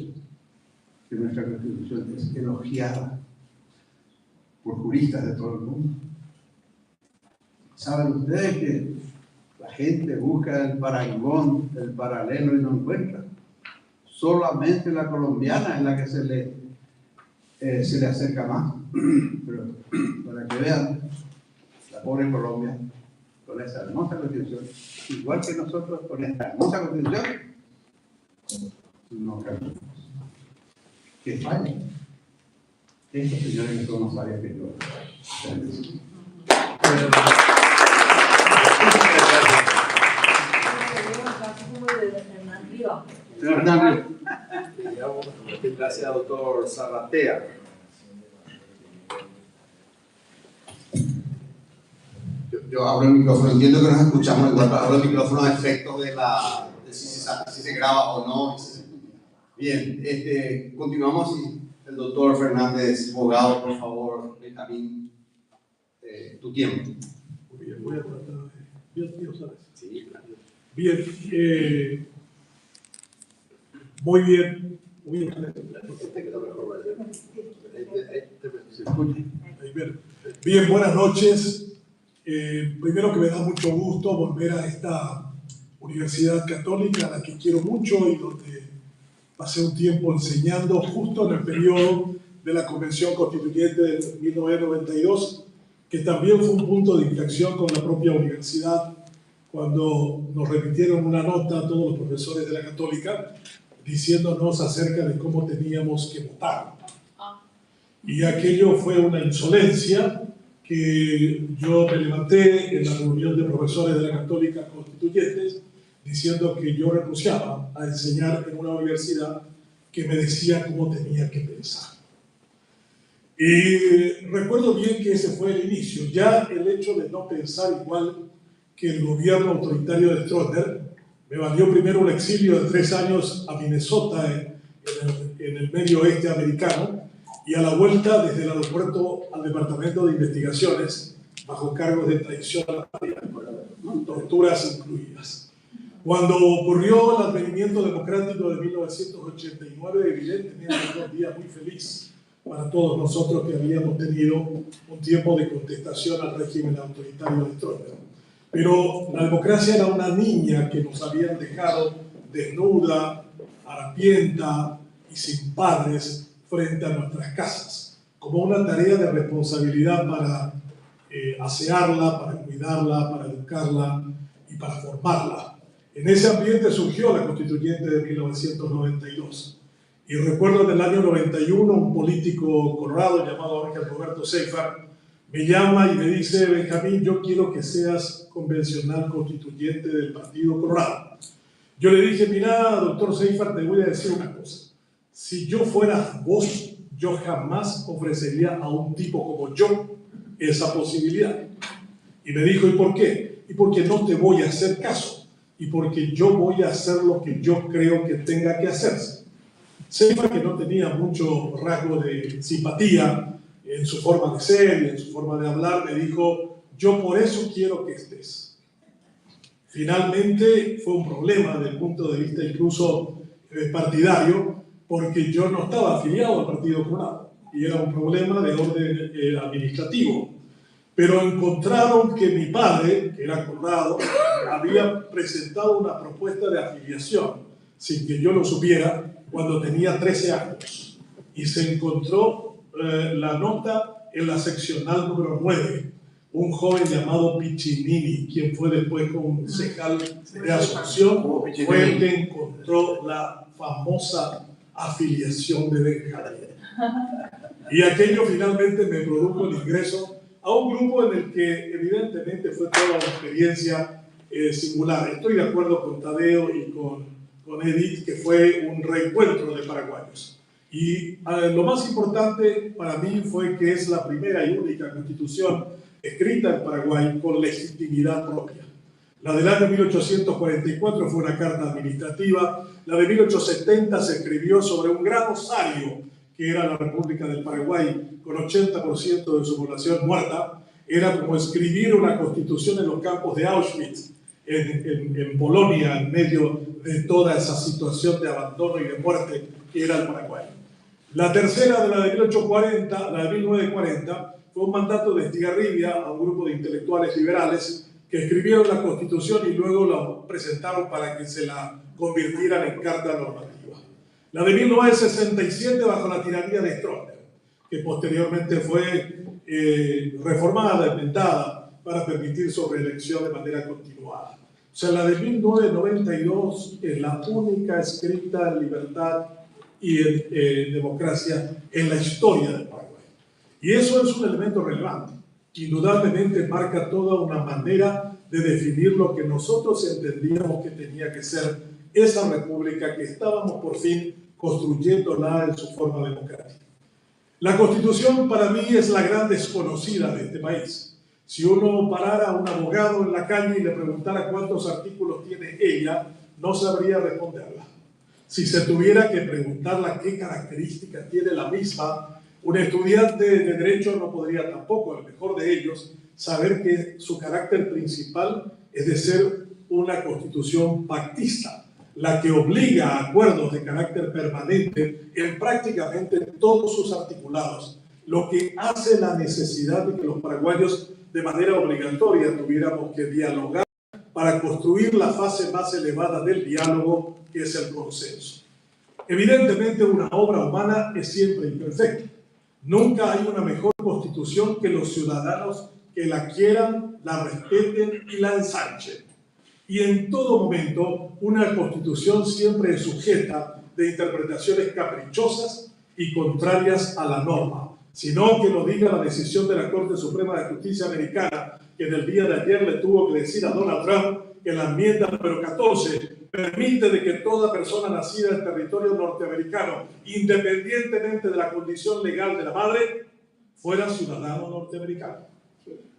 que nuestra constitución es elogiada por juristas de todo el mundo? ¿Saben ustedes que la gente busca el parangón, el paralelo y no encuentra? Solamente la colombiana es la que se le acerca más. Pero para que vean, la pobre Colombia, con esa hermosa constitución, igual que nosotros con esta hermosa constitución, no cambiamos. Que fallen estos señores que son más sabios que yo. Gracias, doctor Zarratea. Yo abro el micrófono, entiendo que nos escuchamos igual, pero abro el micrófono a efectos de si se graba o no. Bien, continuamos y el doctor Fernández, abogado, por favor, Benjamín, tu tiempo. Muy bien, voy a tratar de... ¿sabes? Sí, claro. Bien, muy bien. Muy bien. Bien, buenas noches. Primero que me da mucho gusto volver a esta universidad católica, a la que quiero mucho y donde pasé un tiempo enseñando justo en el periodo de la Convención Constituyente de 1992, que también fue un punto de inflexión con la propia universidad, cuando nos remitieron una nota a todos los profesores de la Católica diciéndonos acerca de cómo teníamos que votar. Y aquello fue una insolencia que yo me levanté en la reunión de profesores de la Católica Constituyentes diciendo que yo renunciaba a enseñar en una universidad que me decía cómo tenía que pensar. Y recuerdo bien que ese fue el inicio. Ya el hecho de no pensar igual que el gobierno autoritario de Stroessner me valió primero un exilio de 3 años a Minnesota, en el medio oeste americano, y a la vuelta desde el aeropuerto al Departamento de Investigaciones, bajo cargos de traición a la patria, torturas incluidas. Cuando ocurrió el advenimiento democrático de 1989, evidentemente fue un día muy feliz para todos nosotros que habíamos tenido un tiempo de contestación al régimen autoritario de Stroessner. Pero la democracia era una niña que nos habían dejado desnuda, harapienta y sin padres frente a nuestras casas, como una tarea de responsabilidad para asearla, para cuidarla, para educarla y para formarla. En ese ambiente surgió la Constituyente de 1992. Y recuerdo en el año 91 un político colorado llamado Ángel Roberto Seifert me llama y me dice: Benjamín, yo quiero que seas convencional constituyente del Partido Colorado. Yo le dije: mira, doctor Seifert, te voy a decir una cosa. Si yo fuera vos, yo jamás ofrecería a un tipo como yo esa posibilidad. Y me dijo: ¿y por qué? Y porque no te voy a hacer caso. Y porque yo voy a hacer lo que yo creo que tenga que hacerse. Seifert, que no tenía mucho rasgo de simpatía en su forma de ser y en su forma de hablar, me dijo: yo por eso quiero que estés. Finalmente fue un problema desde el punto de vista incluso partidario, porque yo no estaba afiliado al Partido Colorado y era un problema de orden administrativo. Pero encontraron que mi padre, que era colorado, había presentado una propuesta de afiliación sin que yo lo supiera cuando tenía 13 años. Y se encontró la nota en la seccional número 9. Un joven llamado Piccinini, quien fue después concejal de Asunción, fue el que encontró la famosa afiliación de Benjamín. Y aquello finalmente me produjo el ingreso a un grupo en el que evidentemente fue toda una experiencia singular. Estoy de acuerdo con Tadeo y con Edith, que fue un reencuentro de paraguayos. Y lo más importante para mí fue que es la primera y única constitución escrita en Paraguay con legitimidad propia. La del año 1844 fue una carta administrativa, la de 1870 se escribió sobre un gran osario que era la República del Paraguay, con 80% de su población muerta. Era como escribir una constitución en los campos de Auschwitz, en Polonia, en medio de toda esa situación de abandono y de muerte que era el Paraguay. La tercera, de la de 1840, la de 1940, fue un mandato de Estigarribia a un grupo de intelectuales liberales que escribieron la Constitución y luego la presentaron para que se la convirtieran en carta normativa. La de 1967 bajo la tiranía de Stroessner, que posteriormente fue reformada, inventada para permitir su reelección de manera continuada. O sea, la de 1992 es la única escrita en libertad y en democracia en la historia del Paraguay. Y eso es un elemento relevante. Indudablemente marca toda una manera de definir lo que nosotros entendíamos que tenía que ser esa república que estábamos por fin construyéndola en su forma democrática. La Constitución para mí es la gran desconocida de este país. Si uno parara a un abogado en la calle y le preguntara cuántos artículos tiene ella, no sabría responderla. Si se tuviera que preguntarla qué características tiene la misma, un estudiante de Derecho no podría tampoco, el mejor de ellos, saber que su carácter principal es de ser una Constitución pactista, la que obliga a acuerdos de carácter permanente en prácticamente todos sus articulados, lo que hace la necesidad de que los paraguayos de manera obligatoria tuviéramos que dialogar para construir la fase más elevada del diálogo, que es el consenso. Evidentemente, una obra humana es siempre imperfecta. Nunca hay una mejor constitución que los ciudadanos que la quieran, la respeten y la ensanchen. Y en todo momento, una constitución siempre es sujeta de interpretaciones caprichosas y contrarias a la norma, sino que lo diga la decisión de la Corte Suprema de Justicia Americana, que en el día de ayer le tuvo que decir a Donald Trump que la enmienda número 14 permite de que toda persona nacida en territorio norteamericano, independientemente de la condición legal de la madre, fuera ciudadano norteamericano.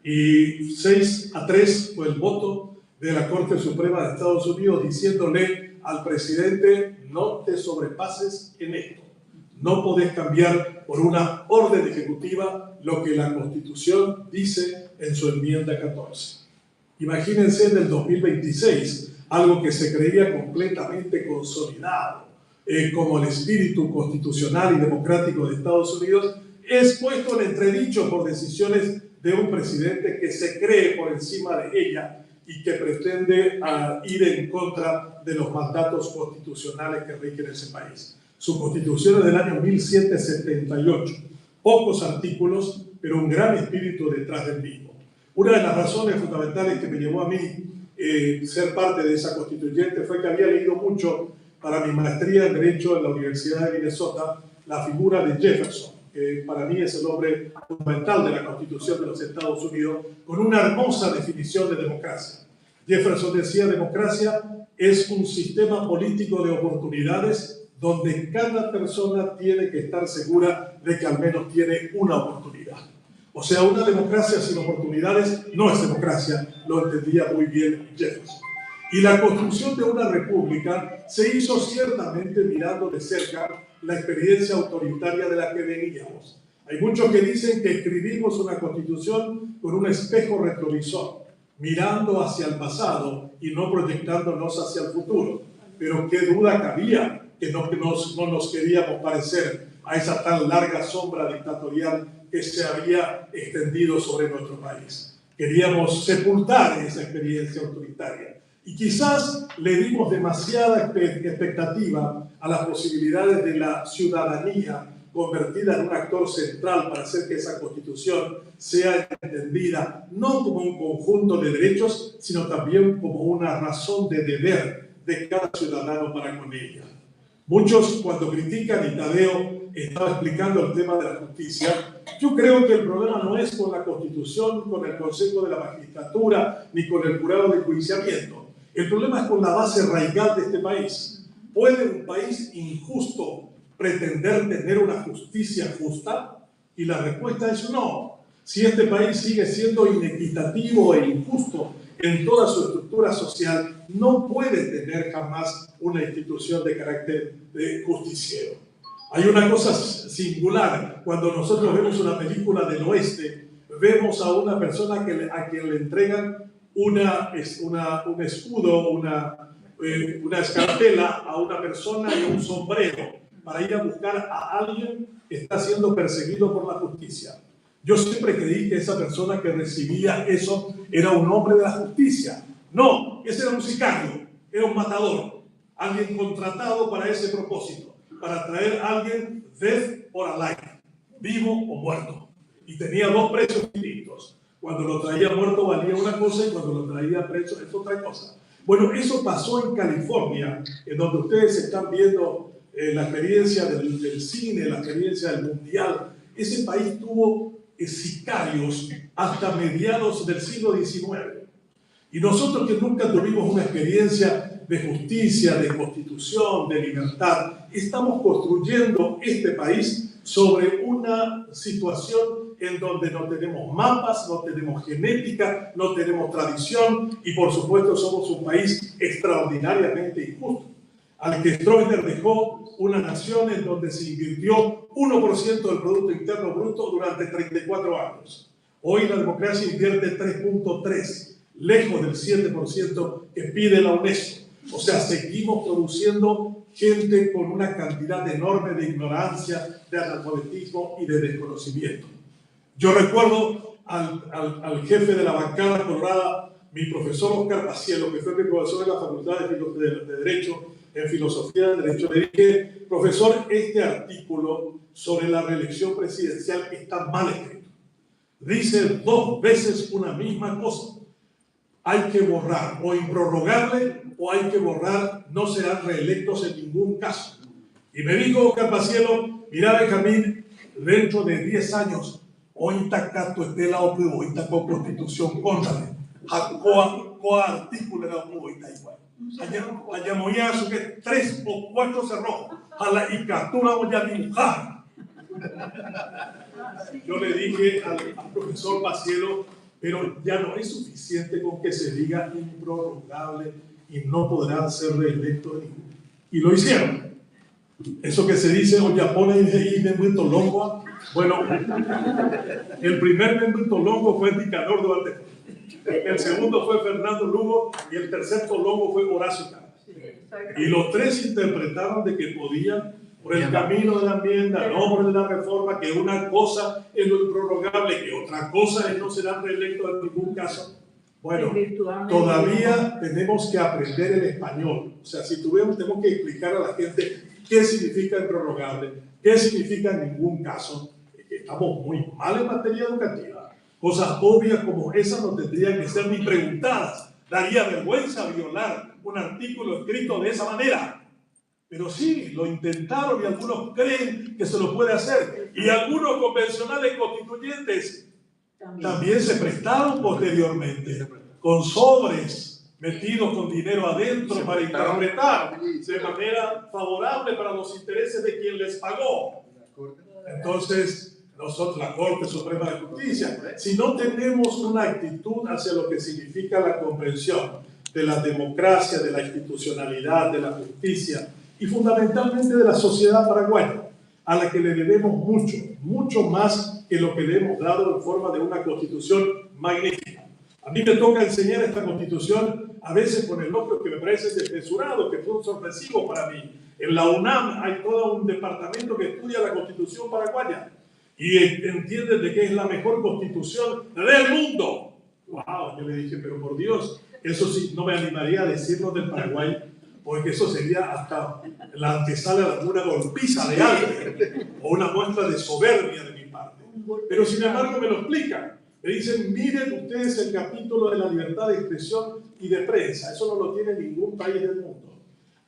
Y 6-3 fue el voto de la Corte Suprema de Estados Unidos diciéndole al presidente: no te sobrepases en esto. No podés cambiar por una orden ejecutiva lo que la Constitución dice en su enmienda 14. Imagínense en el 2026, algo que se creía completamente consolidado, como el espíritu constitucional y democrático de Estados Unidos, es puesto en entredicho por decisiones de un presidente que se cree por encima de ella y que pretende ir en contra de los mandatos constitucionales que rigen ese país. Su constitución es del año 1778, pocos artículos, pero un gran espíritu detrás del mismo. Una de las razones fundamentales que me llevó a mí ser parte de esa constituyente fue que había leído mucho para mi maestría en Derecho en la Universidad de Minnesota la figura de Jefferson, que para mí es el hombre fundamental de la Constitución de los Estados Unidos, con una hermosa definición de democracia. Jefferson decía: democracia es un sistema político de oportunidades donde cada persona tiene que estar segura de que al menos tiene una oportunidad. O sea, una democracia sin oportunidades no es democracia, lo entendía muy bien Jefferson. Y la construcción de una república se hizo ciertamente mirando de cerca la experiencia autoritaria de la que veníamos. Hay muchos que dicen que escribimos una constitución con un espejo retrovisor, mirando hacia el pasado y no proyectándonos hacia el futuro. Pero qué duda cabía que no nos queríamos parecer a esa tan larga sombra dictatorial que se había extendido sobre nuestro país. Queríamos sepultar esa experiencia autoritaria. Y quizás le dimos demasiada expectativa a las posibilidades de la ciudadanía convertida en un actor central para hacer que esa Constitución sea entendida no como un conjunto de derechos, sino también como una razón de deber de cada ciudadano para con ella. Muchos, cuando critican, y Tadeo estaba explicando el tema de la justicia, yo creo que el problema no es con la Constitución, con el Consejo de la Magistratura, ni con el jurado de enjuiciamiento. El problema es con la base raigal de este país. ¿Puede un país injusto pretender tener una justicia justa? Y la respuesta es no. Si este país sigue siendo inequitativo e injusto en toda su estructura social, no puede tener jamás una institución de carácter justiciero. Hay una cosa singular, cuando nosotros vemos una película del oeste, vemos a una persona a quien le entregan un escudo, una escarpela a una persona y un sombrero para ir a buscar a alguien que está siendo perseguido por la justicia. Yo siempre creí que esa persona que recibía eso era un hombre de la justicia. No, ese era un sicario, era un matador, alguien contratado para ese propósito, para traer a alguien dead or alive, vivo o muerto. Y tenía dos precios distintos. Cuando lo traía muerto valía una cosa y cuando lo traía preso es otra cosa. Bueno, eso pasó en California, en donde ustedes están viendo la experiencia del cine, la experiencia del mundial. Ese país tuvo sicarios hasta mediados del siglo XIX. Y nosotros que nunca tuvimos una experiencia de justicia, de constitución, de libertad, estamos construyendo este país sobre una situación en donde no tenemos mapas, no tenemos genética, no tenemos tradición y por supuesto somos un país extraordinariamente injusto, al que Stroessner dejó una nación en donde se invirtió 1% del Producto Interno Bruto durante 34 años. Hoy la democracia invierte 3.3%, lejos del 7% que pide la UNESCO. O sea, seguimos produciendo gente con una cantidad enorme de ignorancia, de analfabetismo y de desconocimiento. Yo recuerdo al jefe de la bancada colorada, mi profesor Oscar Pacielo, que fue mi profesor en la Facultad de Derecho, en Filosofía del Derecho. Le dije, profesor, este artículo sobre la reelección presidencial está mal escrito. Dice 2 veces una misma cosa. Hay que borrar o improrrogable o hay que borrar, no serán reelectos en ningún caso. Y me dijo Oscar Pacielo, mira Benjamín, dentro de 10 años, hoy tacato estela o hoy taco constitución contra coa artículo era o igual. Allá moía su que 3 o 4 cerrojos a la icatura voy a dibujar. Yo le dije al profesor Pacielo, pero ya no es suficiente con que se diga improrrogable y no podrán ser reelectos. Y lo hicieron. Eso que se dice, o ya pone y membrito longo. Bueno, el primer membrito longo fue Nicanor Duarte. El segundo fue Fernando Lugo y el tercer longo fue Horacio Campos. Y los 3 interpretaron de que podían, por el camino de la enmienda, no por la reforma, que una cosa es lo improrrogable, que otra cosa es no serán reelectos en ningún caso. Bueno, todavía tenemos que aprender el español. O sea, si tenemos que explicar a la gente qué significa improrrogable, qué significa en ningún caso. Estamos muy mal en materia educativa. Cosas obvias como esas no tendrían que ser ni preguntadas. Daría vergüenza violar un artículo escrito de esa manera. Pero sí, lo intentaron y algunos creen que se lo puede hacer. Y algunos convencionales constituyentes también se prestaron posteriormente con sobres metidos con dinero adentro para interpretar de manera favorable para los intereses de quien les pagó. Entonces, nosotros, la Corte Suprema de Justicia, si no tenemos una actitud hacia lo que significa la comprensión de la democracia, de la institucionalidad, de la justicia y fundamentalmente de la sociedad paraguaya, a la que le debemos mucho, mucho más que lo que le hemos dado en forma de una constitución magnífica. A mí me toca enseñar esta constitución a veces con elogios que me parecen desmesurados, que son sorpresivos para mí. En la UNAM hay todo un departamento que estudia la constitución paraguaya y entienden de que es la mejor constitución del mundo. ¡Wow! Yo le dije, pero por Dios, eso sí, no me animaría a decirlo del Paraguay, porque eso sería hasta la antesala de una golpiza de alguien o una muestra de soberbia de mi parte. Pero sin embargo me lo explican. Me dicen, miren ustedes el capítulo de la libertad de expresión y de prensa. Eso no lo tiene ningún país del mundo.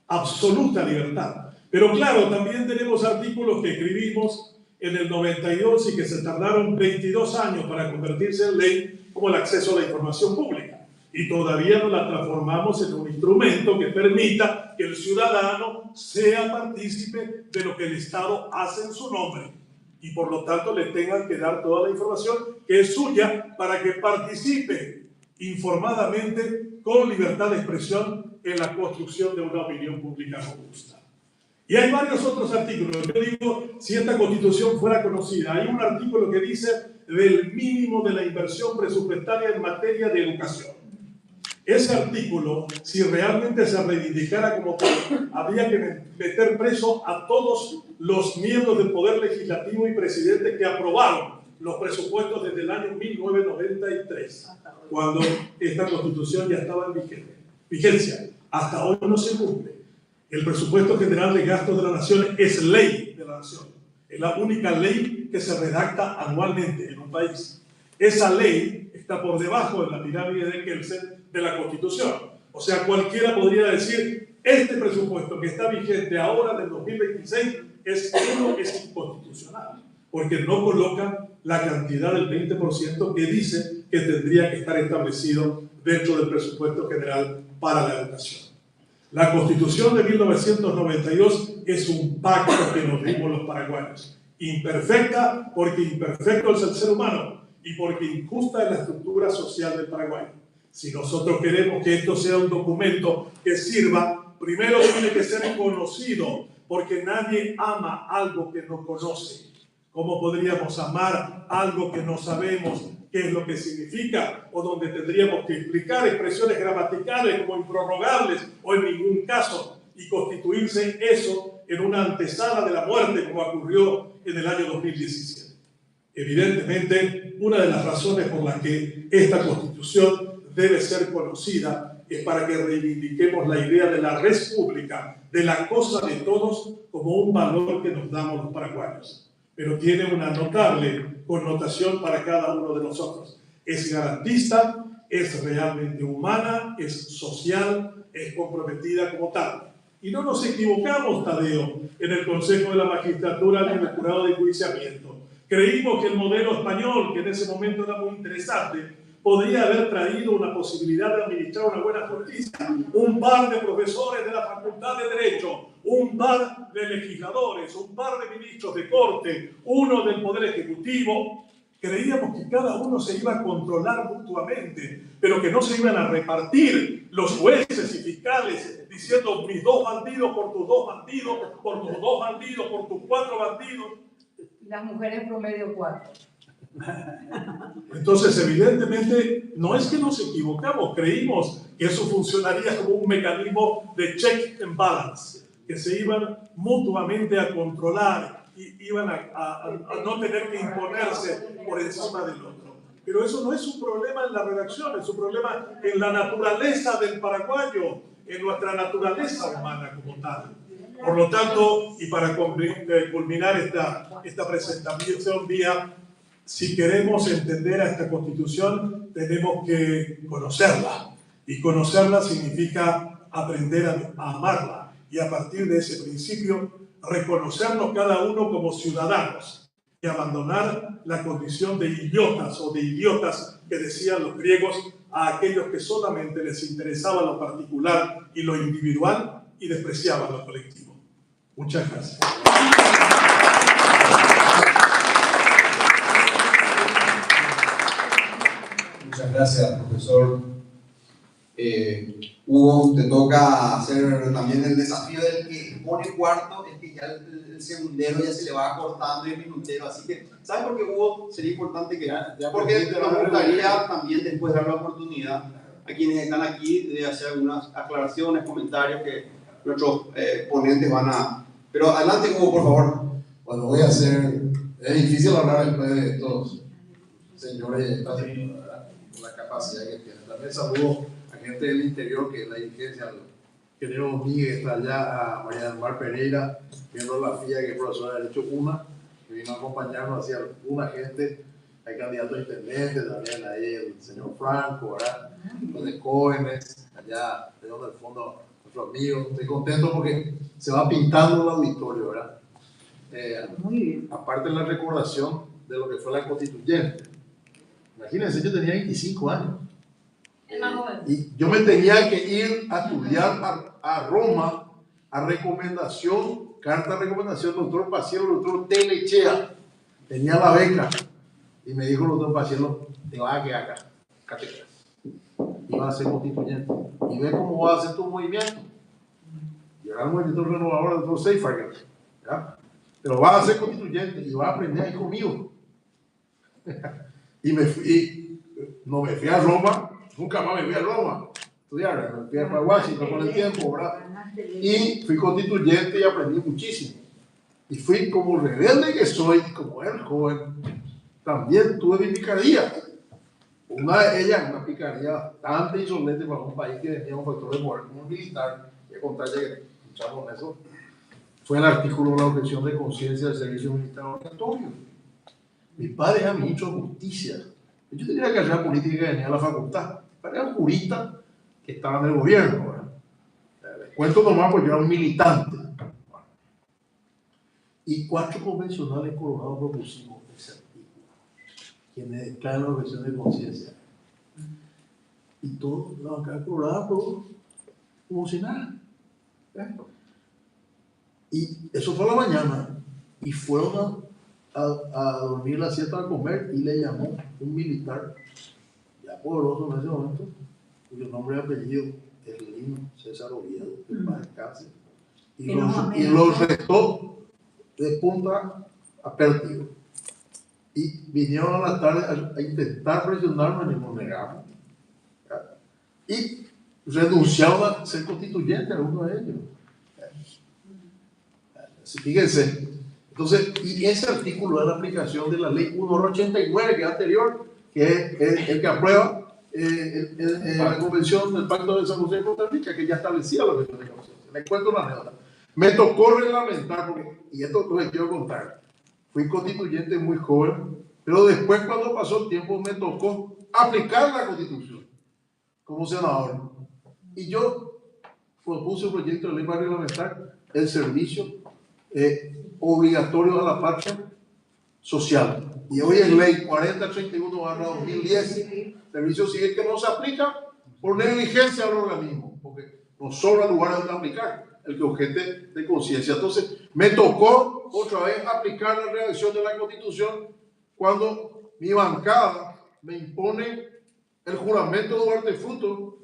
Absoluta libertad. Pero claro, también tenemos artículos que escribimos en el 92 y que se tardaron 22 años para convertirse en ley, como el acceso a la información pública. y todavía no la transformamos en un instrumento que permita que el ciudadano sea partícipe de lo que el Estado hace en su nombre y por lo tanto le tengan que dar toda la información que es suya para que participe informadamente con libertad de expresión en la construcción de una opinión pública robusta. Y hay varios otros artículos. Yo digo, si esta Constitución fuera conocida, hay un artículo que dice del mínimo de la inversión presupuestaria en materia de educación. Ese artículo, si realmente se reivindicara como tal, habría que meter preso a todos los miembros del Poder Legislativo y presidente que aprobaron los presupuestos desde el año 1993, cuando esta Constitución ya estaba en vigencia. Hasta hoy no se cumple. El presupuesto general de gastos de la Nación es ley de la Nación. Es la única ley que se redacta anualmente en un país. Esa ley está por debajo de la pirámide de Kelsen de la Constitución. O sea, cualquiera podría decir, este presupuesto que está vigente ahora del 2026 es inconstitucional, porque no coloca la cantidad del 20% que dice que tendría que estar establecido dentro del presupuesto general para la educación. La Constitución de 1992 es un pacto que nos dimos los paraguayos. Imperfecta porque imperfecto es el ser humano y porque injusta es la estructura social del Paraguay. Si nosotros queremos que esto sea un documento que sirva, primero tiene que ser conocido, porque nadie ama algo que no conoce. ¿Cómo podríamos amar algo que no sabemos qué es lo que significa, o donde tendríamos que explicar expresiones gramaticales como improrrogables o en ningún caso, y constituirse eso en una antesala de la muerte como ocurrió en el año 2017? Evidentemente, una de las razones por las que esta Constitución debe ser conocida es para que reivindiquemos la idea de la res pública, de la cosa de todos, como un valor que nos damos los paraguayos. Pero tiene una notable connotación para cada uno de nosotros. Es garantista, es realmente humana, es social, es comprometida como tal. Y no nos equivocamos, Tadeo, en el Consejo de la Magistratura ni en el Jurado de Enjuiciamiento. Creímos que el modelo español, que en ese momento era muy interesante, podría haber traído una posibilidad de administrar una buena justicia. Un par de profesores de la Facultad de Derecho, un par de legisladores, un par de ministros de corte, uno del Poder Ejecutivo. Creíamos que cada uno se iba a controlar mutuamente, pero que no se iban a repartir los jueces y fiscales diciendo mis dos bandidos por tus dos bandidos, por tus dos bandidos, por tus cuatro bandidos. Las mujeres promedio 4. Entonces, evidentemente, no es que nos equivocamos, creímos que eso funcionaría como un mecanismo de check and balance, que se iban mutuamente a controlar y iban a no tener que imponerse por encima del otro. Pero eso no es un problema en la redacción, es un problema en la naturaleza del paraguayo, en nuestra naturaleza humana como tal. Por lo tanto, y para culminar esta presentación mía, si queremos entender a esta Constitución, tenemos que conocerla. Y conocerla significa aprender a amarla. Y a partir de ese principio, reconocernos cada uno como ciudadanos y abandonar la condición de idiotas o de idiotas que decían los griegos a aquellos que solamente les interesaba lo particular y lo individual y despreciaban lo colectivo. Muchas gracias. Muchas gracias, profesor. Hugo, te toca hacer también el desafío del que pone cuarto, es que ya el segundero ya se le va acortando y el minutero, así que, ¿sabes por qué, Hugo? Sería importante que, porque nos gustaría también después dar la oportunidad a quienes están aquí de hacer algunas aclaraciones, comentarios que nuestros ponentes van a... Pero adelante, Hugo, por favor. Bueno, voy a hacer... Es difícil hablar después de estos señores y estas señoras, ¿verdad? Con la capacidad que tienen. También saludo a gente del interior, que es la dirigencia, al querido Miguel, que está allá, a María del Mar Pereira, viendo la FIA, que es profesora de Derecho UNA, que vino a acompañarnos hacia una gente. Hay candidatos a intendente, también ahí el señor Franco, ¿verdad? Los de jóvenes, allá, de donde el fondo, nuestros amigos. Estoy contento porque se va pintando el auditorio, ¿verdad? Muy bien. Aparte de la recordación de lo que fue la constituyente. Imagínense, yo tenía 25 años. más joven. Y yo me tenía que ir a estudiar a Roma a recomendación, carta de recomendación del doctor Pacielo, el doctor Telechea. Tenía la beca. Y me dijo el doctor Pacielo, te vas a quedar acá, cátedra. Y vas a ser constituyente. Y ve cómo vas a hacer tu movimiento. Yo era el movimiento renovador del doctor Seiferger. ¿Ya? Pero vas a ser constituyente y vas a aprender ahí conmigo. Y no me fui a Roma, nunca más me fui a Roma a estudiar, me fui a Washington con el tiempo, ¿verdad? Y fui constituyente y aprendí muchísimo. Y fui como rebelde que soy, como era joven, también tuve mi picardía. Una de ellas, una picardía bastante insolente para un país que tenía un factor de poder como militar, voy a contarle que escuchamos eso, fue el artículo de la objeción de conciencia del servicio militar obligatorio. Mi padre era ministro de justicia. Yo tenía carrera política que venía a la facultad. Pero era un jurista que estaba en el gobierno. ¿Verdad? Les cuento nomás porque yo era un militante. Y 4 convencionales colorados propusimos ese artículo, quienes declaran la objeción de conciencia. Y todos, la bancada colorada, todos, como si nada. Y eso fue a la mañana. Y fueron a dormir la siesta a comer y le llamó un militar, ya poderoso en ese momento, cuyo nombre y apellido es Lino César Oviedo, que paz descanse, y los retó de punta a pértigo. Y vinieron a la tarde a intentar presionarme y nos negamos. Y renunciaron a ser constituyente, algunos de ellos. Fíjense. Entonces, y ese artículo es la aplicación de la ley 189, que es anterior, que es el que aprueba la convención del Pacto de San José de Costa Rica, que ya establecía la objeción de conciencia. Les cuento una anécdota. Me tocó reglamentar, y esto les quiero contar. Fui constituyente muy joven, pero después, cuando pasó el tiempo, me tocó aplicar la Constitución como senador. Y yo propuse un proyecto de ley para reglamentar el servicio obligatorio a la patria social. Y hoy es ley 4031/2010, servicio civil, que no se aplica por negligencia al organismo, porque no sobra lugar donde aplicar el que objete de conciencia. Entonces, me tocó otra vez aplicar la redacción de la Constitución cuando mi bancada me impone el juramento de Duarte Fruto,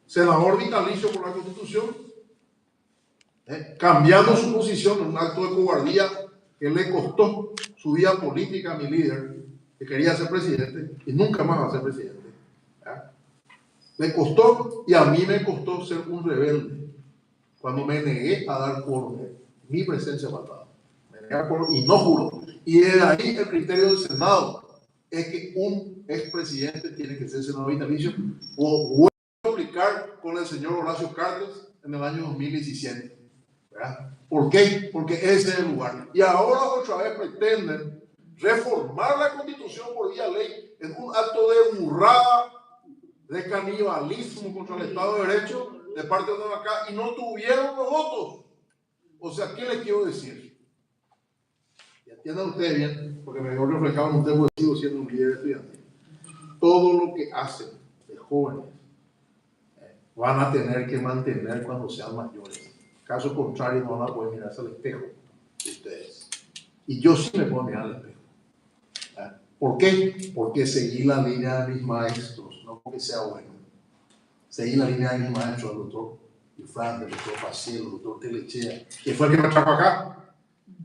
senador vitalicio por la Constitución, cambiando su posición en un acto de cobardía que le costó su vida política a mi líder, que quería ser presidente y nunca más va a ser presidente. Le costó, y a mí me costó ser un rebelde cuando me negué a dar por mi presencia faltada. Me negué a por, y no juró. Y de ahí el criterio del Senado es que un expresidente tiene que ser senador vitalicio, o voy a aplicar con el señor Horacio Cartes en el año 2017. ¿Verdad? ¿Por qué? Porque ese es el lugar. Y ahora otra vez pretenden reformar la Constitución por vía ley en un acto de burrada, de canibalismo contra el Estado de Derecho de parte de la bancada, y no tuvieron los votos. O sea, ¿qué les quiero decir? Y entiendan ustedes bien, porque me veo reflejado en un tema que sigo siendo un líder estudiantil. Todo lo que hacen de jóvenes van a tener que mantener cuando sean mayores. Caso contrario, no van a poder mirarse al espejo de ustedes. Y yo sí me puedo mirar al espejo. ¿Por qué? Porque seguí la línea de mis maestros, no porque sea bueno. Seguí la línea de mis maestros, el doctor Dufran, el doctor Pacielo, el doctor Telechea, que fue el que me trajo acá.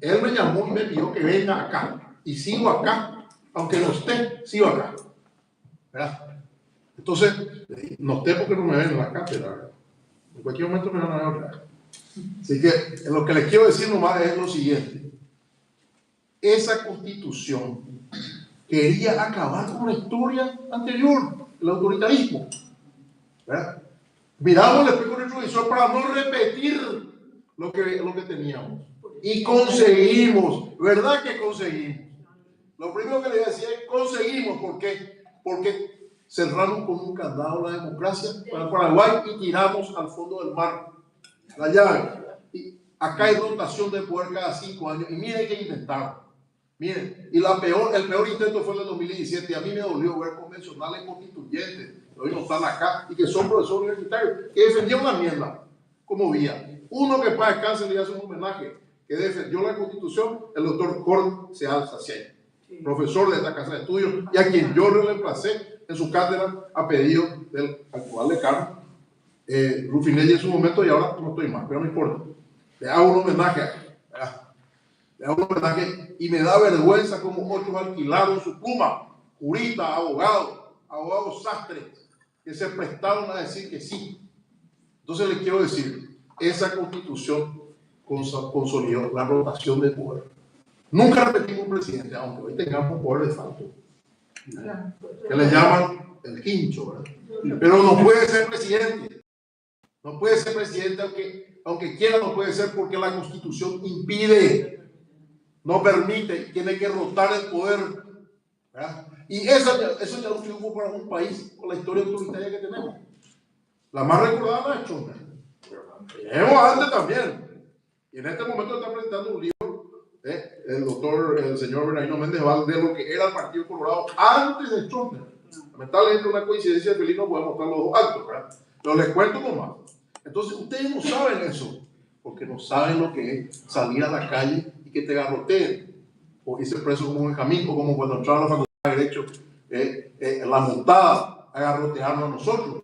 Él me llamó y me pidió que venga acá. Y sigo acá, aunque no esté, sigo acá. ¿Verdad? Entonces, no esté porque no me ven en la cátedra, ¿verdad? En cualquier momento me van a ver otra vez. Así que lo que les quiero decir nomás es lo siguiente. Esa Constitución quería acabar con la historia anterior, el autoritarismo. ¿Verdad? Miramos el espejo retrovisor para no repetir lo que teníamos. Y conseguimos, ¿verdad que conseguimos? Lo primero que les decía es conseguimos. ¿Por qué? Porque cerramos con un candado la democracia para Paraguay y tiramos al fondo del mar la llave. Y acá hay rotación de poder cada 5 años. Y miren que intentaron. Miren, y el peor intento fue en el 2017, y a mí me dolió ver convencionales constituyentes, que hoy no están acá, y que son profesores universitarios, que defendían una mierda, como vía. Uno que para descanse le hace un homenaje, que defendió la Constitución, el doctor Cort Seal Saciel, profesor de esta casa de estudios, y a quien yo reemplacé en su cátedra a pedido del actual decano, Rufinelli en su momento, y ahora no estoy más, pero no importa. Le hago un homenaje, le hago un homenaje, y me da vergüenza como otros alquilaron su pluma, juristas, abogados sastres, que se prestaron a decir que sí. Entonces les quiero decir, esa Constitución consolidó la rotación de poder. Nunca repetimos un presidente, aunque hoy tengamos un poder de facto, que le llaman el quincho, ¿verdad? Pero no puede ser presidente. No puede ser presidente, aunque quiera, no puede ser, porque la Constitución impide, no permite, tiene que rotar el poder, ¿verdad? Y eso ya es un triunfo para un país con la historia autoritaria que tenemos. La más recordada es la Chona. Tenemos antes también. Y en este momento está presentando un libro, el señor Bernardino Méndez Val, de lo que era el Partido Colorado antes de Chona. Lamentablemente una coincidencia feliz, no podemos mostrar los dos actos, ¿verdad? Pero les cuento nomás. Entonces ustedes no saben eso, porque no saben lo que es salir a la calle y que te garroteen, o irse preso como Benjamín, o como cuando entraron a la Facultad de Derecho, la montada a garrotearnos a nosotros,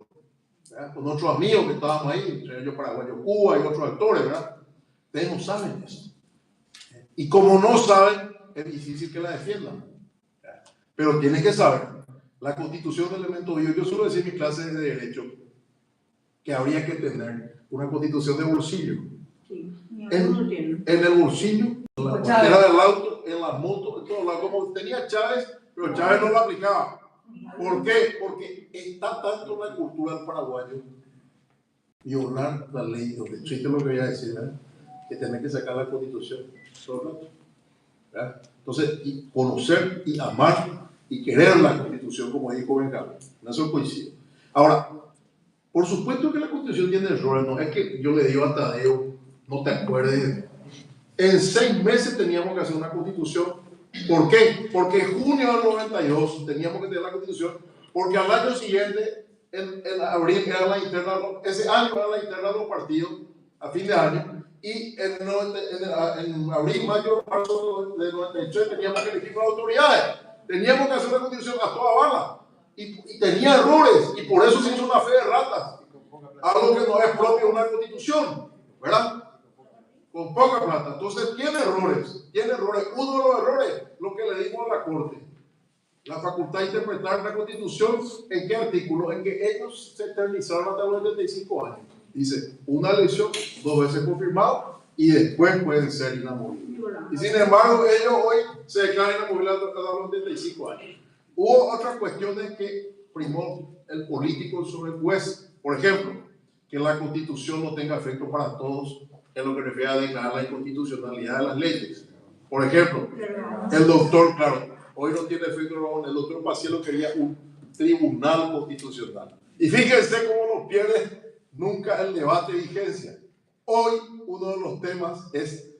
¿verdad? Con otros amigos que estábamos ahí, entre ellos Paraguayo Cuba y otros actores, ¿verdad? Ustedes no saben eso. Y como no saben, es difícil que la defiendan. ¿Verdad? Pero tienen que saber, la Constitución es un elemento vivo. Yo suelo decir en mi clase de Derecho que habría que tener una Constitución de bolsillo. Sí, en el bolsillo, en la cartera del auto, en la moto, en todos lados, como tenía Chávez, pero Chávez no lo aplicaba. ¿Por qué? Porque está tanto la cultura del paraguayo violar la ley, lo que existe lo que voy a decir, ¿verdad? Que tiene que sacar la Constitución todo el rato, ¿verdad? Entonces, y conocer y amar y querer la Constitución, como dijo Benjamín, en eso coincido. Ahora, por supuesto que la Constitución tiene errores, no es que yo le digo a Tadeo, no te acuerdes. En 6 meses teníamos que hacer una Constitución. ¿Por qué? Porque en junio del 92 teníamos que tener la Constitución, porque al año siguiente, en abril, era la interna, ese año era la interna de los partidos, a fin de año, y en abril, mayo, marzo del 93 teníamos que elegir las autoridades. Teníamos que hacer una Constitución a toda bala. Y tenía errores, y por eso se hizo una fe de ratas, algo que no es propio de una Constitución, ¿verdad? Con poca plata. Entonces tiene errores. Uno de los errores, lo que le dimos a la Corte, la facultad de interpretar la Constitución. ¿En qué artículo? En que ellos se eternizaron hasta los 75 años. Dice, una elección 2 veces confirmada y después pueden ser inamovibles. Y sin embargo, ellos hoy se declaran inamovibles hasta los 75 años. Hubo otras cuestiones que primó el político sobre el juez. Por ejemplo, que la Constitución no tenga efecto para todos en lo que refiere a declarar la inconstitucionalidad de las leyes. Por ejemplo, el doctor, claro, hoy no tiene efecto, el doctor Pacielo quería un tribunal constitucional. Y fíjense cómo no pierde nunca el debate de vigencia. Hoy uno de los temas es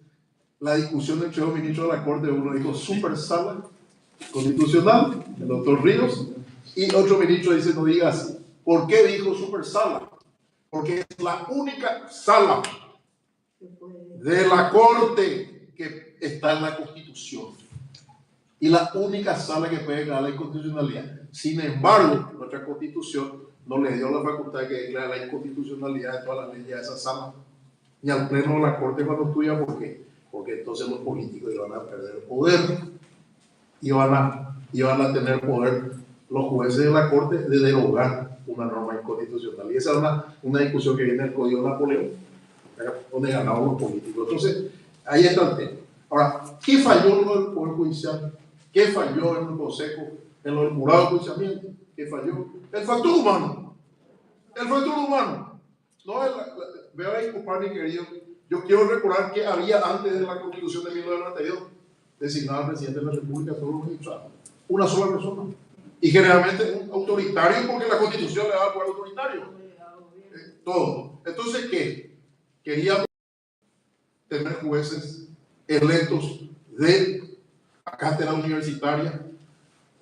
la discusión entre los ministros de la Corte. Uno dijo super sala constitucional, el doctor Ríos, y otro ministro dice no diga así. ¿Por qué dijo super sala? Porque es la única sala de la Corte que está en la Constitución y la única sala que puede declarar la inconstitucionalidad. Sin embargo, nuestra Constitución no le dio la facultad de que declare la inconstitucionalidad de todas las leyes a esa sala, ni al pleno de la Corte cuando estudia. ¿Por qué? Porque entonces los políticos iban a perder poder, iban a tener poder los jueces de la Corte de derogar una norma inconstitucional. Y esa es una discusión que viene del Código de Napoleón, donde ganaban los políticos. Entonces, ahí está el tema. Ahora, ¿qué falló en el Poder Judicial? ¿Qué falló en el Consejo, en el jurado de enjuiciamiento? ¿Qué falló? El factor humano. El factor humano. No, me voy a disculpar, mi querido. Yo quiero recordar que había antes de la Constitución de 1992 designado al presidente de la República, todos los magistrados. Una sola persona. Y generalmente un autoritario, porque la Constitución le da el poder autoritario. Todo. Entonces, ¿qué? Queríamos tener jueces electos de la cátedra universitaria,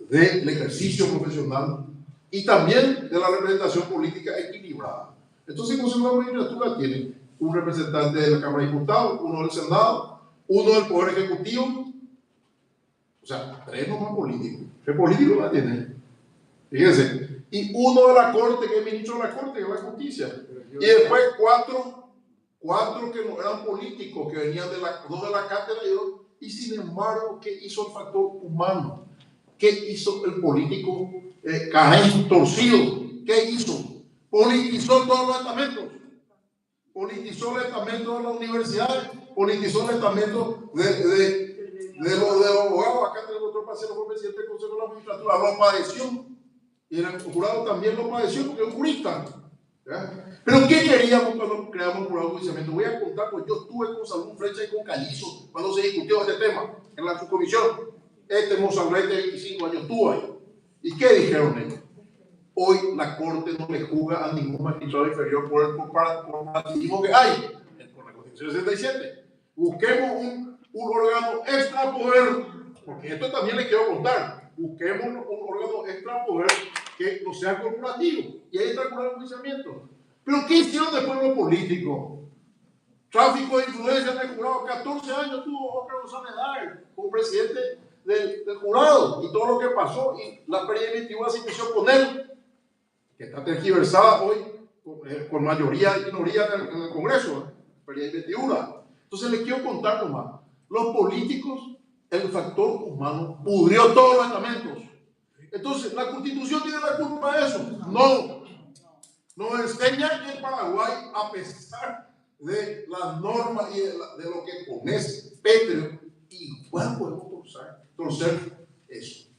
del ejercicio profesional y también de la representación política equilibrada. Entonces, el Consejo de la Magistratura tiene un representante de la Cámara de Diputados, uno del Senado, uno del Poder Ejecutivo, o sea, 3 nomás políticos. ¿Qué político la tiene? Fíjense. Y uno de la Corte, que es ministro de la Corte, que es la Justicia. Y después 4 que no eran políticos, que venían de la cátedra y sin embargo, ¿qué hizo el factor humano? ¿Qué hizo el político Caín torcido? ¿Qué hizo? Politizó todos los estamentos. Politizó el estamento de las universidades, politizó el estamento de los abogados. Acá tenemos el doctor Pacero, fue presidente del Consejo de la Magistratura, lo padeció. Y el jurado también lo padeció porque es un jurista. ¿Ya? Pero ¿qué queríamos cuando creamos el jurado de enjuiciamiento? Voy a contar, pues yo estuve con Salud Flecha y con Callizo cuando se discutió este tema en la subcomisión. Este Mozambique de 25 años estuvo ahí. ¿Y qué dijeron ellos? Hoy la Corte no le juzga a ningún magistrado inferior por el corporativismo que hay con la Constitución 67. Busquemos un órgano extra poder, porque esto también les quiero contar. Busquemos un órgano extra poder que no sea corporativo. Y ahí está el jurado de enjuiciamiento. Pero ¿qué hicieron después los políticos? Tráfico de influencia en el jurado. 14 años tuvo Oscar González Dar como presidente del jurado y todo lo que pasó. Y la previa se inició con él, que está tergiversada hoy con mayoría y minoría en el Congreso. Previa investidura. Entonces les quiero contar nomás. Los políticos, el factor humano, pudrió todos los estamentos. Entonces, ¿la Constitución tiene la culpa de eso? No. Nos enseña que en Paraguay, a pesar de las normas y de lo que con ese pétreo, igual podemos torcer eso.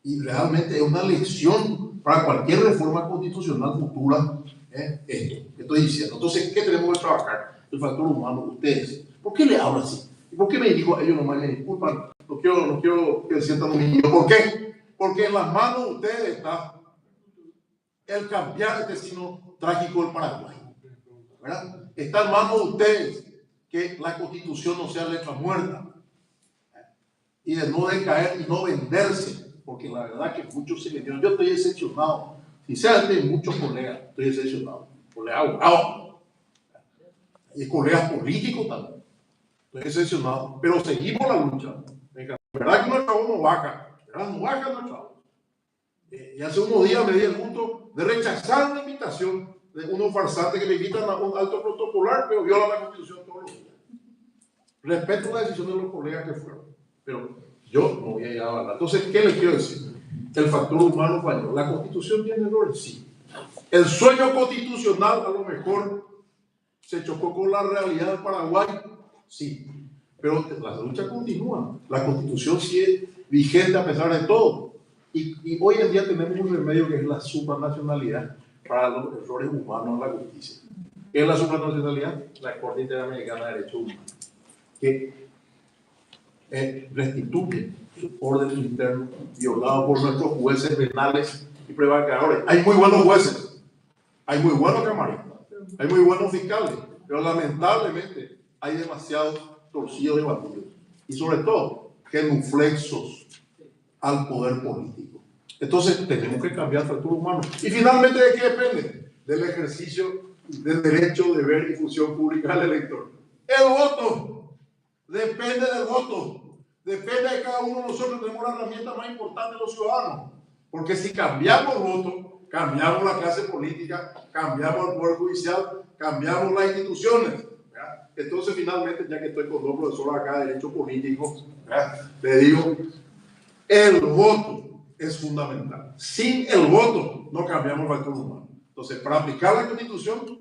Y realmente es una lección para cualquier reforma constitucional futura, esto que estoy diciendo. Entonces, ¿qué tenemos que trabajar? El factor humano, ustedes. ¿Por qué le hablo así? ¿Y por qué me dijo a ellos nomás me disculpan? No quiero que se sientan humildes. ¿Por qué? Porque en las manos de ustedes está el cambiar el destino trágico del Paraguay. ¿Verdad? Está en manos de ustedes que la Constitución no sea letra muerta y de no decaer y no venderse, porque la verdad que muchos se vendieron. Yo estoy decepcionado, sinceramente, muchos colegas, estoy decepcionado, colegas abogados y colegas políticos también, estoy decepcionado, pero seguimos la lucha. La verdad que nuestra voz no baja, ¿verdad? No baja nuestra voz. Y hace unos días me di el gusto de rechazar una invitación de unos farsantes que me invitan a un alto protocolar, pero violan la Constitución todos los días. Respeto la decisión de los colegas que fueron, pero yo no voy a ir a hablar. Entonces, ¿qué les quiero decir? El factor humano falló. ¿La Constitución tiene errores? Sí. El sueño constitucional a lo mejor se chocó con la realidad del Paraguay, sí. Pero la lucha continúa. La Constitución sigue vigente a pesar de todo. Y hoy en día tenemos un remedio que es la supranacionalidad para los errores humanos en la justicia. ¿Qué es la supranacionalidad? La Corte Interamericana de Derechos Humanos, que restituye órdenes internos violados por nuestros jueces penales y prevaricadores. Hay muy buenos jueces, hay muy buenos camaristas, hay muy buenos fiscales, pero lamentablemente hay demasiados torcidos y bandidos. Y sobre todo, genuflexos al poder político. Entonces tenemos que cambiar el factor humano. Y finalmente, ¿de qué depende? Del ejercicio del derecho de ver y función pública del elector. El voto. Depende del voto. Depende de cada uno de nosotros. Tenemos la herramienta más importante de los ciudadanos. Porque si cambiamos el voto, cambiamos la clase política, cambiamos el poder judicial, cambiamos las instituciones. ¿Verdad? Entonces, finalmente, ya que estoy con dos profesores acá de Derecho Político, ¿verdad? Le digo, el voto es fundamental. Sin el voto no cambiamos el factor humano. Entonces, para aplicar la Constitución,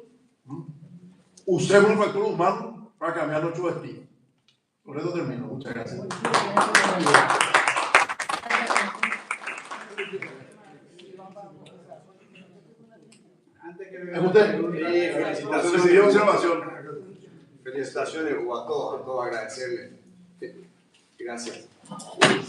usemos el factor humano para cambiar nuestro destino. Con esto termino. Muchas gracias. Antes que ¿Es usted? Felicitaciones. Felicitaciones a todos agradecerles. Gracias.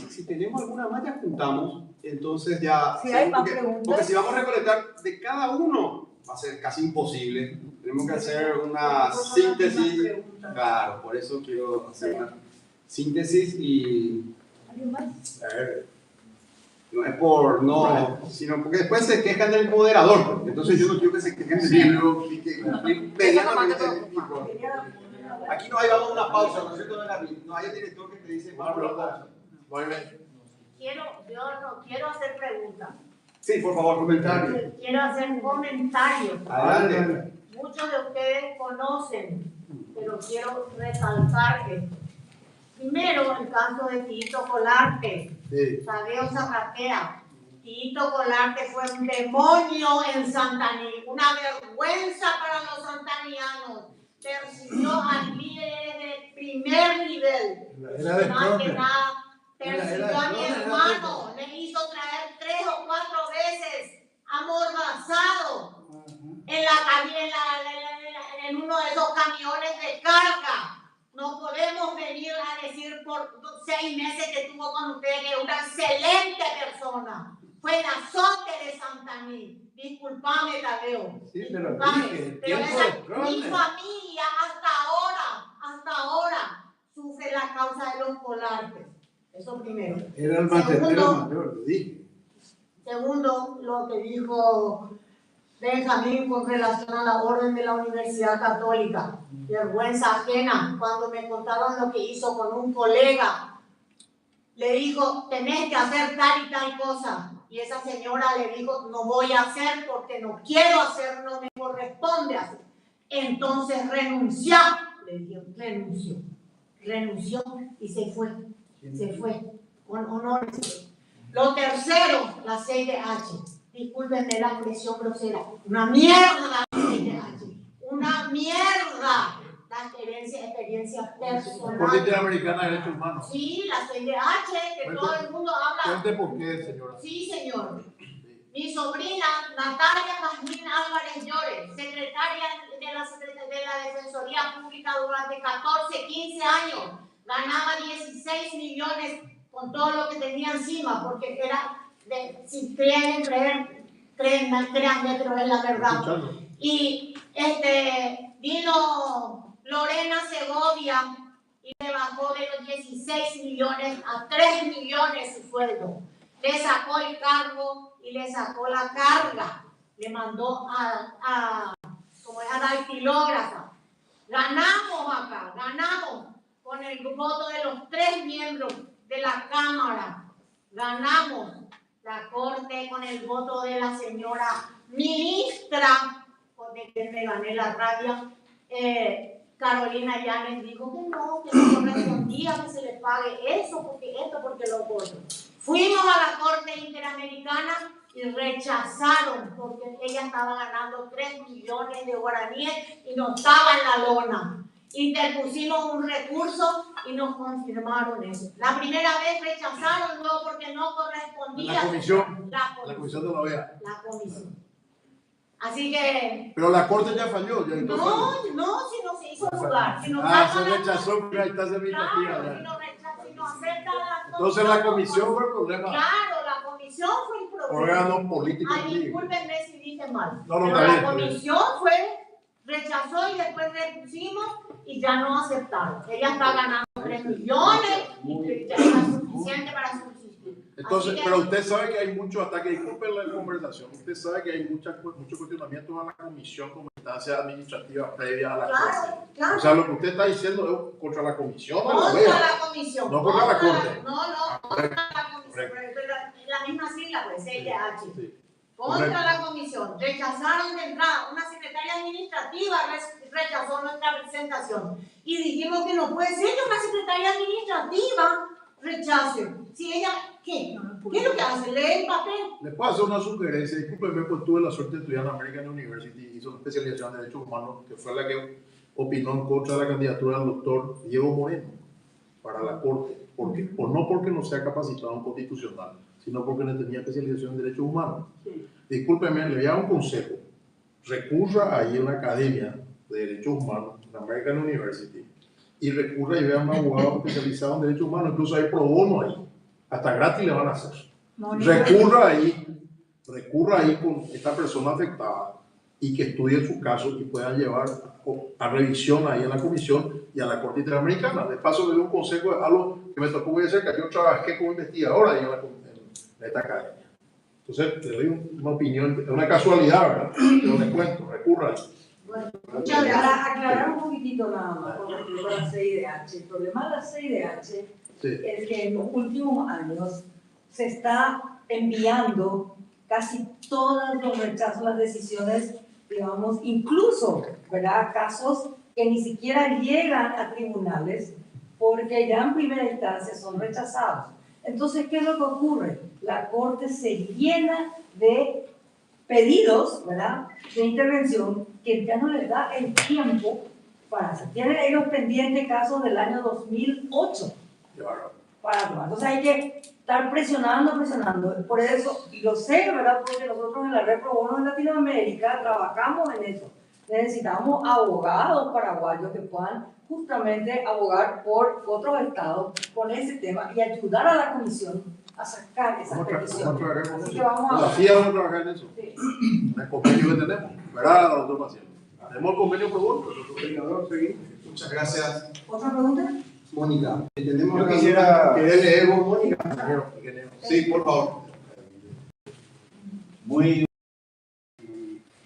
Si tenemos alguna más, ya juntamos. Entonces ya. Si hay más preguntas. Porque si vamos a recolectar de cada uno, va a ser casi imposible. Tenemos que hacer una síntesis. Claro, por eso quiero hacer una síntesis y ¿Alguien más? No es por no, sino porque después se quejan del moderador. Entonces yo no quiero que se quejen del libro y que inmediatamente. Aquí no hay, vamos a una pausa, ¿no es cierto? No hay el director que te dice, vamos a una pausa. Muy bien. Yo no quiero hacer preguntas. Sí, por favor, comentario. Quiero hacer comentarios. Adelante. Muchos de ustedes conocen, pero quiero resaltar esto. Primero, el caso de Tito Colarte, Tadeo Zarratea. Tito Colarte fue un demonio en Santaní, una vergüenza para los santanianos. Persiguió a líderes de primer nivel. Más que nada, persiguió a mi hermano, le hizo traer 3 o 4 veces amordazado en uno de esos camiones de carga. No podemos venir a decir por 6 meses que estuvo con ustedes que es una excelente persona. Fue el azote de Santaní. Disculpame, Tadeo. Sí, pero Disculpame. Pero mi familia hasta ahora, sufre la causa de los Colartes. Eso primero. Era el matetero mayor, lo dije. Segundo, lo que dijo Benjamín con relación a la orden de la Universidad Católica. Vergüenza ajena. Cuando me contaron lo que hizo con un colega, le dijo, tenés que hacer tal y tal cosa. Y esa señora le dijo, no voy a hacer porque no quiero hacer, no me corresponde hacer. Entonces renuncia. Le dijo, renunció y se fue. Se fue con honores. Lo tercero, la CIDH. Discúlpenme la expresión grosera. Una mierda la CIDH. Una mierda. La experiencia personal. Corte Interamericana de Derechos Humanos. Sí, la CIDH, que todo el mundo habla. Cuente por qué, señora. Sí, señor. Mi sobrina Natalia Jazmín Álvarez Llores, secretaria de la Defensoría Pública durante 14, 15 años, ganaba 16 millones con todo lo que tenía encima, porque era, si creen, créanme, pero es la verdad. Y vino Lorena Segovia y le bajó de los 16 millones a 3 millones su sueldo. Le sacó el cargo y le sacó la carga. Le mandó a la estilógrafa. Ganamos acá, ganamos con el voto de los 3 miembros de la Cámara. Ganamos la Corte con el voto de la señora ministra, de que me gané la rabia. Carolina Llanes dijo que no correspondía que se le pague eso, porque lo otro. Fuimos a la Corte Interamericana y rechazaron, porque ella estaba ganando 3 millones de guaraníes y no estaba en la lona. Interpusimos un recurso y nos confirmaron eso. La primera vez rechazaron, luego porque no correspondía. La comisión de la OEA. La comisión. Así que... Pero la Corte ya falló. Ya si no se hizo lugar. Si no se rechazó, pero ahí está administrativa. Claro, si no acepta la entonces la comisión fue el problema. Claro, la comisión fue el problema. Órgano político. Ay, discúlpenme si dije mal. No, pero la comisión rechazó y después repusimos y ya no aceptaron. Ella está ganando 3 millones y ya es suficiente para subsistir. Entonces, pero usted sabe que hay mucho ataque, disculpen la conversación, usted sabe que hay mucho cuestionamiento a la comisión como instancia administrativa previa a la Corte. Claro. O sea, lo que usted está diciendo es contra la comisión. Contra la comisión. No contra la Corte. No, contra la comisión. Pero la misma sigla, pues, CIDH. Sí. Contra la comisión. Rechazaron de entrada. Una secretaria administrativa rechazó nuestra presentación. Y dijimos que no puede ser que una secretaria administrativa rechace. Si ella, ¿qué? ¿Qué es lo que hace? ¿Lee el papel? Le puedo hacer una sugerencia. Discúlpeme, pues tuve la suerte de estudiar en American University, hizo una especialización en Derechos Humanos, que fue la que opinó en contra de la candidatura del doctor Diego Moreno para la Corte. No porque no sea capacitado en constitucional, sino porque no tenía especialización en Derechos Humanos. Sí. Discúlpeme, le voy a dar un consejo. Recurra ahí en la Academia de Derechos Humanos, en American University, y recurra y vea a un abogado especializado en Derechos Humanos. Incluso hay pro bono ahí. Hasta gratis le van a hacer. Recurra ahí con esta persona afectada y que estudie su caso y puedan llevar a revisión ahí en la comisión y a la Corte Interamericana. De paso, le doy un consejo, que me tocó muy de cerca. Yo trabajé como investigador ahí en esta academia. Entonces, le doy una opinión, una casualidad, ¿verdad? Pero le cuento, recurra. Bueno, muchas gracias. Para aclarar un poquitito nada más con respecto a la CIDH. El problema de la CIDH es que en los últimos años se está enviando casi todos los rechazos a las decisiones, digamos, incluso, ¿verdad?, casos que ni siquiera llegan a tribunales porque ya en primera instancia son rechazados. Entonces, ¿qué es lo que ocurre? La Corte se llena de pedidos, ¿verdad?, de intervención que ya no les da el tiempo para hacer. Tienen ellos pendientes casos del año 2008 para tomar. Entonces hay que estar presionando. Por eso, y lo sé, ¿verdad?, porque nosotros en la Red Pro Bono en Latinoamérica trabajamos en eso. Necesitamos abogados paraguayos que puedan justamente abogar por otros estados con ese tema y ayudar a la comisión a sacar esas peticiones. Así que vamos a... Así vamos a trabajar en eso. Sí. El convenio que tenemos, ¿verdad, doctor Maciel? Tenemos el convenio por vos, Muchas gracias. ¿Otra pregunta? Mónica, entendemos. Yo quisiera que él ego, Mónica. Sí, por favor.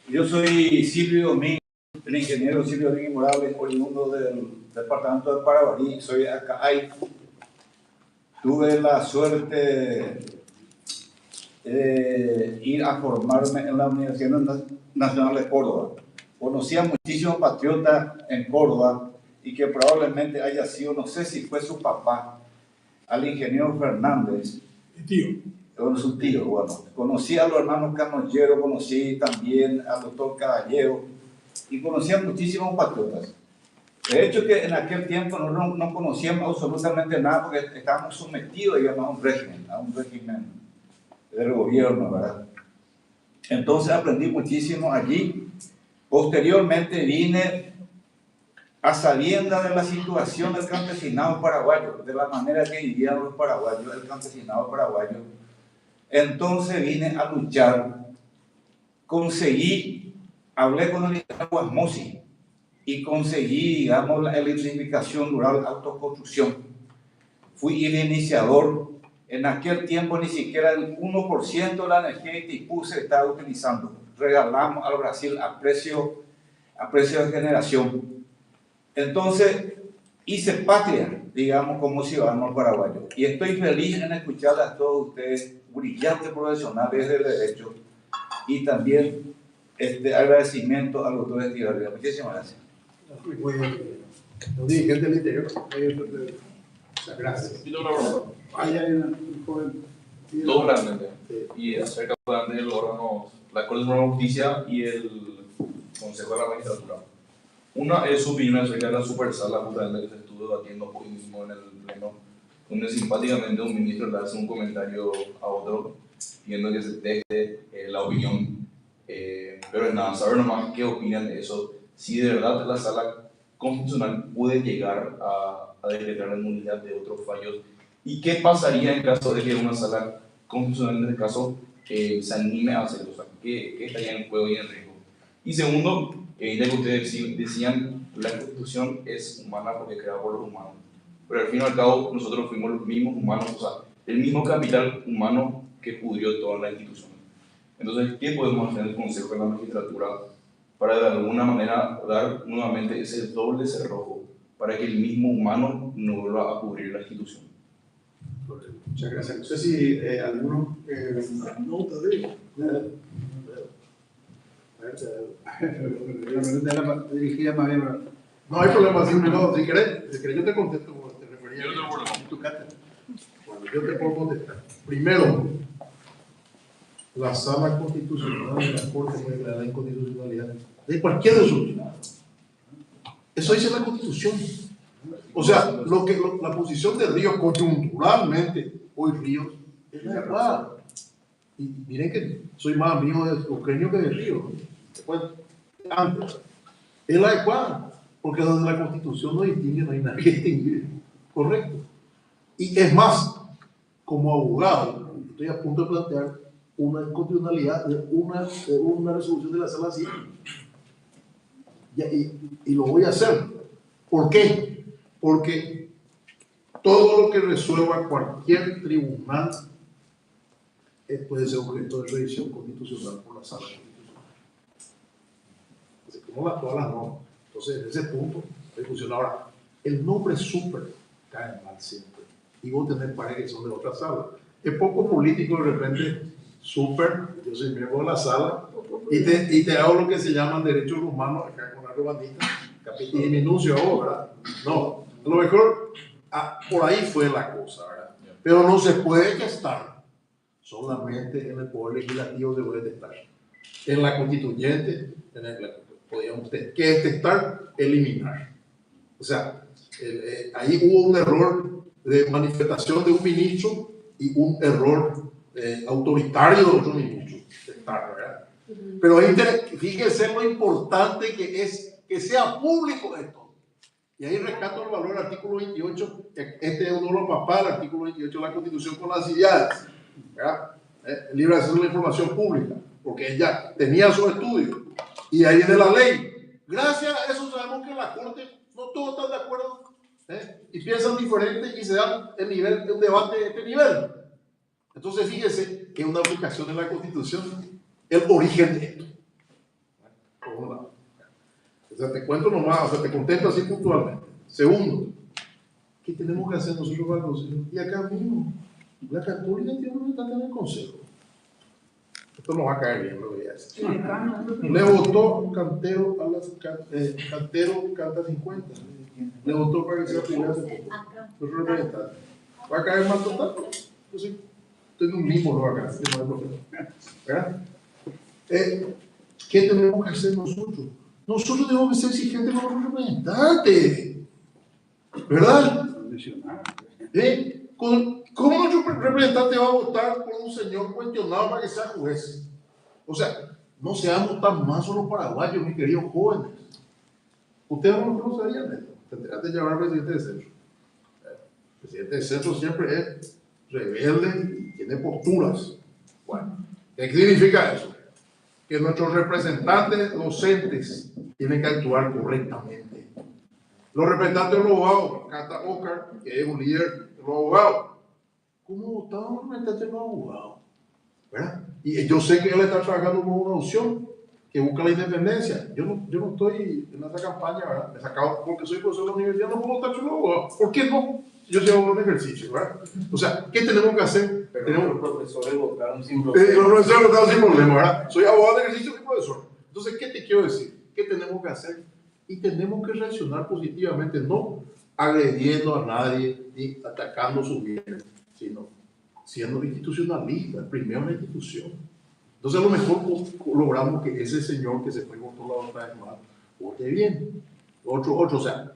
Yo soy Silvio Domínguez, el ingeniero Silvio Domínguez Morales, oriundo del departamento de Paraguarí, soy de Acay. Tuve la suerte de ir a formarme en la Universidad Nacional de Córdoba. Conocí a muchísimos patriotas en Córdoba y que probablemente haya sido, no sé si fue su papá, al ingeniero Fernández. Mi tío. Bueno, su tío, bueno. Conocí a los hermanos Canollero, conocí también al doctor Caballero y conocí a muchísimos patriotas. De hecho, que en aquel tiempo no conocíamos absolutamente nada porque estábamos sometidos, digamos, a un régimen del gobierno, ¿verdad? Entonces aprendí muchísimo allí. Posteriormente vine a sabiendas de la situación del campesinado paraguayo, de la manera que vivían los paraguayos, el campesinado paraguayo. Entonces vine a luchar, hablé con el ingeniero Guasmosi y conseguí, digamos, la electrificación rural, autoconstrucción. Fui el iniciador. En aquel tiempo ni siquiera el 1% de la energía de Itaipú se estaba utilizando. Regalamos al Brasil a precio de generación. Entonces hice patria, digamos, como ciudadano paraguayo. Y estoy feliz en escucharles a todos ustedes, brillantes profesionales del derecho, y también agradecimiento al doctor Estigarribia. Muchísimas gracias. Muy bien. Los dirigentes del interior. Muchas gracias. Ahí hay una joven. Todo grande. Y acerca del órgano, la Corte Suprema de Justicia y el Consejo de la Magistratura. Una es su opinión acerca de la supersala, justamente que se estuvo debatiendo hoy mismo en el Pleno, donde simpáticamente un ministro le hace un comentario a otro, pidiendo que se texte la opinión. Pero es nada, saber nomás qué opinan de eso, si de verdad la sala constitucional puede llegar a decretar la inmunidad de otros fallos, y qué pasaría en caso de que una sala constitucional, en este caso, se anime a hacerlo, o sea, qué estaría en juego y en riesgo. Y segundo, ya que ustedes decían, la Constitución es humana porque es creada por los humanos, pero al fin y al cabo nosotros fuimos los mismos humanos, o sea, el mismo capital humano que pudrió toda la institución. Entonces, ¿qué podemos hacer en el Consejo de la Magistratura para de alguna manera dar nuevamente ese doble cerrojo para que el mismo humano no vuelva a pudrir la institución? Muchas gracias. No sé si alguno... La pregunta era dirigida más bien. No hay problema, si querés yo te contesto como te refería en tu cátedra. Bueno, yo te puedo contestar. Primero, la sala constitucional de la Corte puede declarar la inconstitucionalidad de cualquier resultado. Eso dice la Constitución. O sea, la posición de Ríos coyunturalmente, hoy Ríos, es la adecuada. Y miren que soy más amigo de Eugenio que de Ríos. Antes. Es la adecuada, porque desde la Constitución no distingue, no hay nadie que distinguir. Correcto. Y es más, como abogado, estoy a punto de plantear una inconstitucionalidad de una resolución de la Sala 100. Y lo voy a hacer. ¿Por qué? Porque todo lo que resuelva cualquier tribunal puede ser objeto de revisión constitucional por la sala constitucional. Así como todas las normas. Entonces, en ese punto, la discusión ahora, el nombre super cae mal siempre. Y vos tenés parejas que son de otra sala. Es poco político de repente, super, yo soy miembro de la sala, y te hago lo que se llaman derechos humanos, acá con la robanita, capítulo diminutio ahora, no, a lo mejor por ahí fue la cosa, ¿verdad? Pero no se puede testar, solamente en el poder legislativo se puede testar. En la constituyente, podríamos que testar, eliminar. O sea, ahí hubo un error de manifestación de un ministro y un error autoritario de otro ministro, testar, ¿verdad? Pero fíjese lo importante que es que sea público esto. Y ahí rescato el valor del artículo 28, este es uno de los papás del artículo 28 de la Constitución con las ideas, ¿verdad? El libre acceso a la información pública, porque ella tenía su estudio. Y ahí viene la ley. Gracias a eso sabemos que en la Corte no todos están de acuerdo, y piensan diferente y se dan un debate de este nivel. Entonces fíjese que es una aplicación de la Constitución el origen de esto. Por un lado. O sea, te cuento nomás, o sea, te contesto así puntualmente. Segundo, ¿qué tenemos que hacer nosotros para el Consejo? Y acá mismo, la Católica tiene un representante en el Consejo. Esto nos va a caer bien, lo voy a decir. Le votó Cantero a las Cantero Canta 50. Le votó para que sea primera su representante. ¿Va a caer más total? Yo sí. Estoy en un limbo acá, ¿verdad? ¿Qué tenemos que hacer nosotros? Nosotros tenemos que ser exigentes con los representantes, ¿verdad? ¿Cómo nuestro representante va a votar por un señor cuestionado para que sea juez? O sea, no seamos tan mansos los paraguayos, mis queridos jóvenes. Ustedes no sabían esto. Tendrán que llevar al presidente del centro. El presidente del centro siempre es rebelde, tiene posturas. Bueno, ¿qué significa eso? Que nuestros representantes docentes tienen que actuar correctamente. Los representantes de los abogados, Cata Oscar, que es un líder de los abogados, ¿cómo votaban los representantes de los abogados? ¿Verdad? Y yo sé que él está trabajando con una opción que busca la independencia. Yo no estoy en esa campaña, ¿verdad? Me he sacado porque soy profesor de la universidad, no puedo votar por los abogados. ¿Por qué no? Yo llevo un ejercicio, ¿verdad? O sea, ¿qué tenemos que hacer? Los profesores votaron sin problema. Los profesores votaron sin problema, ¿verdad? Soy abogado de ejercicio y profesor. Entonces, ¿qué te quiero decir? ¿Qué tenemos que hacer? Y tenemos que reaccionar positivamente, no agrediendo a nadie ni atacando sus bienes, sino siendo institucionalistas, primero la institución. Entonces, a lo mejor logramos que ese señor que se fue con toda la otra vez más vote bien. O sea,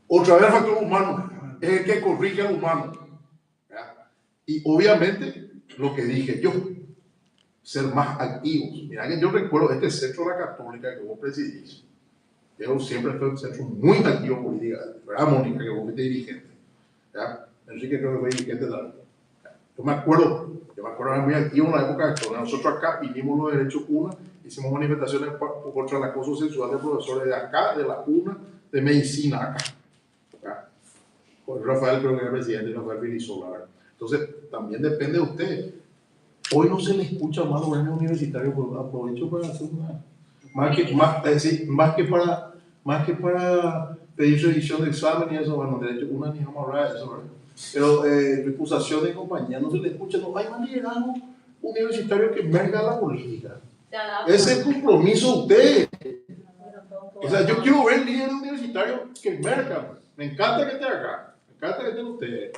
otra vez el factor humano es el que corrige al humano. ¿Verdad? Y obviamente, lo que dije yo, ser más activos. Mira que yo recuerdo este centro de la Católica que vos presidís. Yo siempre fui un centro muy activo política, ¿verdad, Mónica? Que vos fuiste dirigente. ¿Verdad? Enrique creo que fue dirigente también. Yo me acuerdo muy activo en la época de nosotros acá vivimos los derechos UNA, hicimos manifestaciones contra el acoso sexual de profesores de acá, de la UNA, de medicina acá. ¿Verdad? Con Rafael creo que era presidente, Rafael Virizola, ¿verdad? Entonces, también depende de usted. Hoy no se le escucha más los gremios universitarios, pero aprovecho para hacer una... Más que para pedir revisión de examen y eso, bueno, de hecho, una ni vamos a hablar de eso, ¿verdad? Pero recusación de compañía no se le escucha, no hay más liderazgo universitario que merca la política. Ese es el compromiso de usted. O sea, yo quiero ver líderes universitarios que mercan. Me encanta que esté acá, me encanta que estén ustedes.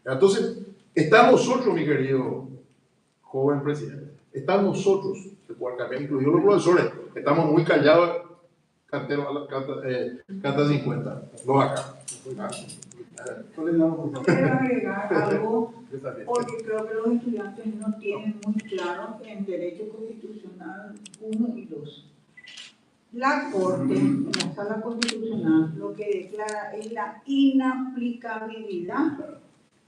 Entonces, están nosotros, mi querido joven presidente, están nosotros, incluidos los profesores, estamos muy callados, canta 50, no acá. Quiero agregar algo, porque creo que los estudiantes no tienen muy claro en Derecho Constitucional 1 y 2. La Corte, en la Sala Constitucional, lo que declara es la inaplicabilidad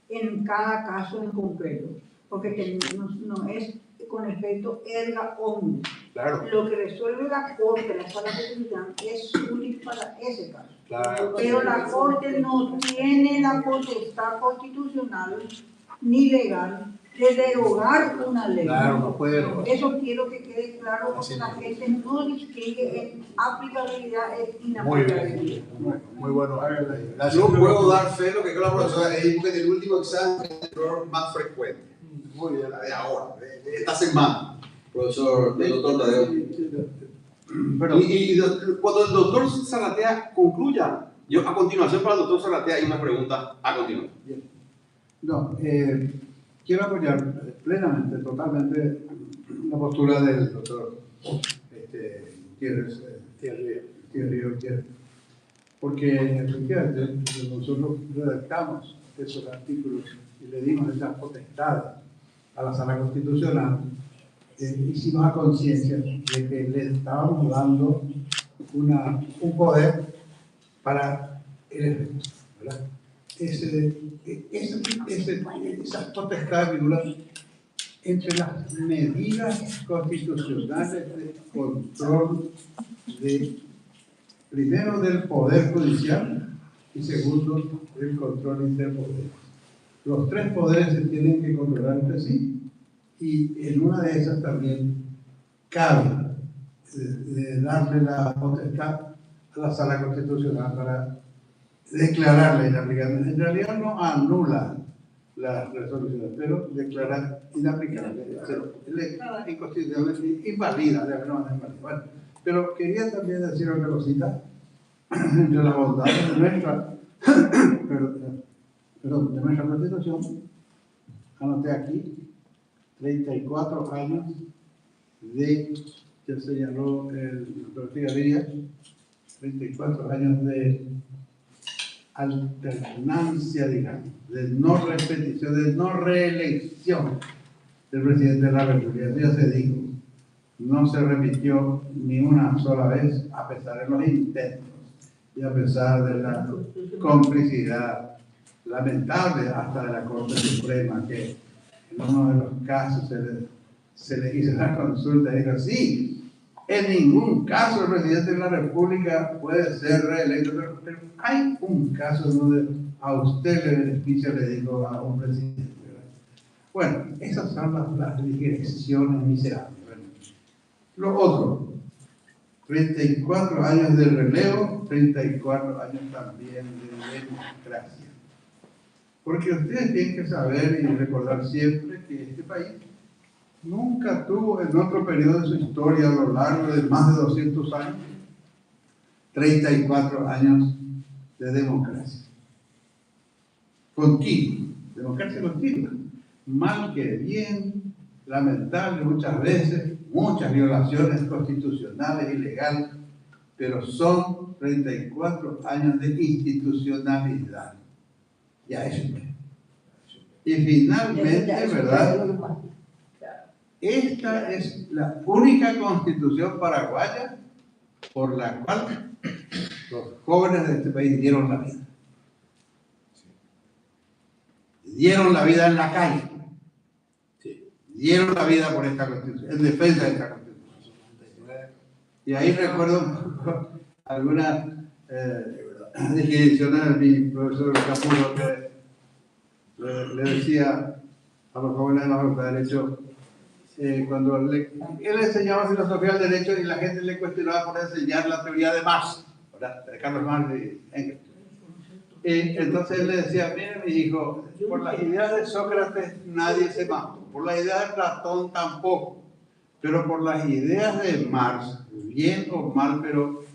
en cada caso en concreto, porque no es con efecto erga omnes, Claro. Lo que resuelve la Corte, la Sala Constitucional, es útil para ese caso. Claro. Pero la Corte no tiene la potestad constitucional ni legal de derogar una ley. Claro, no puede derogar. Eso quiero que quede claro porque la gente no distingue en aplicabilidad e inaplicabilidad. Muy bueno. Gracias. Yo puedo dar fe lo que creo la profesora dijo que en el último examen es el error más frecuente. Muy bien. De ahora, de esta semana, profesor, del doctor Tadeo. Y cuando el doctor Zarratea concluya, yo a continuación para el doctor Zarratea hay una pregunta a continuación. No, quiero apoyar plenamente, totalmente la postura del doctor Gutiérrez, porque efectivamente nosotros redactamos esos artículos y le dimos esas potestades a la Sala Constitucional, hicimos a conciencia de que le estábamos dando un poder para el efecto, ¿verdad? Esas potestades figuran entre las medidas constitucionales de control primero del Poder Judicial y segundo del control interpoder. Los tres poderes se tienen que controlar entre sí y en una de esas también cabe darle la potestad a la Sala Constitucional para declararla inaplicable. En realidad no anula la resolución, pero declara inaplicable. Declara inconstitucional, invalida, de alguna manera. Bueno, pero quería también decir otra cosita entre las bondades de nuestra, de nuestra Constitución. Anoté aquí 34 años ya señaló el doctor Figaviria, 34 años de alternancia, digamos, de no repetición, de no reelección del presidente de la República. Eso ya se dijo. No se repitió ni una sola vez, a pesar de los intentos y a pesar de la complicidad lamentable hasta de la Corte Suprema, que en uno de los casos se le hizo la consulta y dijo, sí, en ningún caso el presidente de la República puede ser reelecto, pero hay un caso donde a usted le beneficia, le digo, a un presidente, ¿verdad? Bueno, esas son las digresiones miserables. Bueno, lo otro, 34 años de relevo, 34 años también de democracia. Porque ustedes tienen que saber y recordar siempre que este país nunca tuvo en otro periodo de su historia, a lo largo de más de 200 años, 34 años de democracia. Continua, democracia continua. Mal que bien, lamentable muchas veces, muchas violaciones constitucionales y legales, pero son 34 años de institucionalidad. Ya eso. Y finalmente, ¿verdad? Esta es la única constitución paraguaya por la cual los jóvenes de este país dieron la vida. Dieron la vida en la calle. Dieron la vida por esta constitución, en defensa de esta constitución. Y ahí recuerdo algunas definiciones de mi profesor Capullo que le decía a los jóvenes de la Facultad de Derecho, cuando él enseñaba filosofía del derecho y la gente le cuestionaba por enseñar la teoría de Marx, ¿verdad? De Carlos Marx y Engels. Entonces él le decía, mire mi hijo, por las ideas de Sócrates nadie se mató, por las ideas de Platón tampoco, pero por las ideas de Marx, bien o mal, pero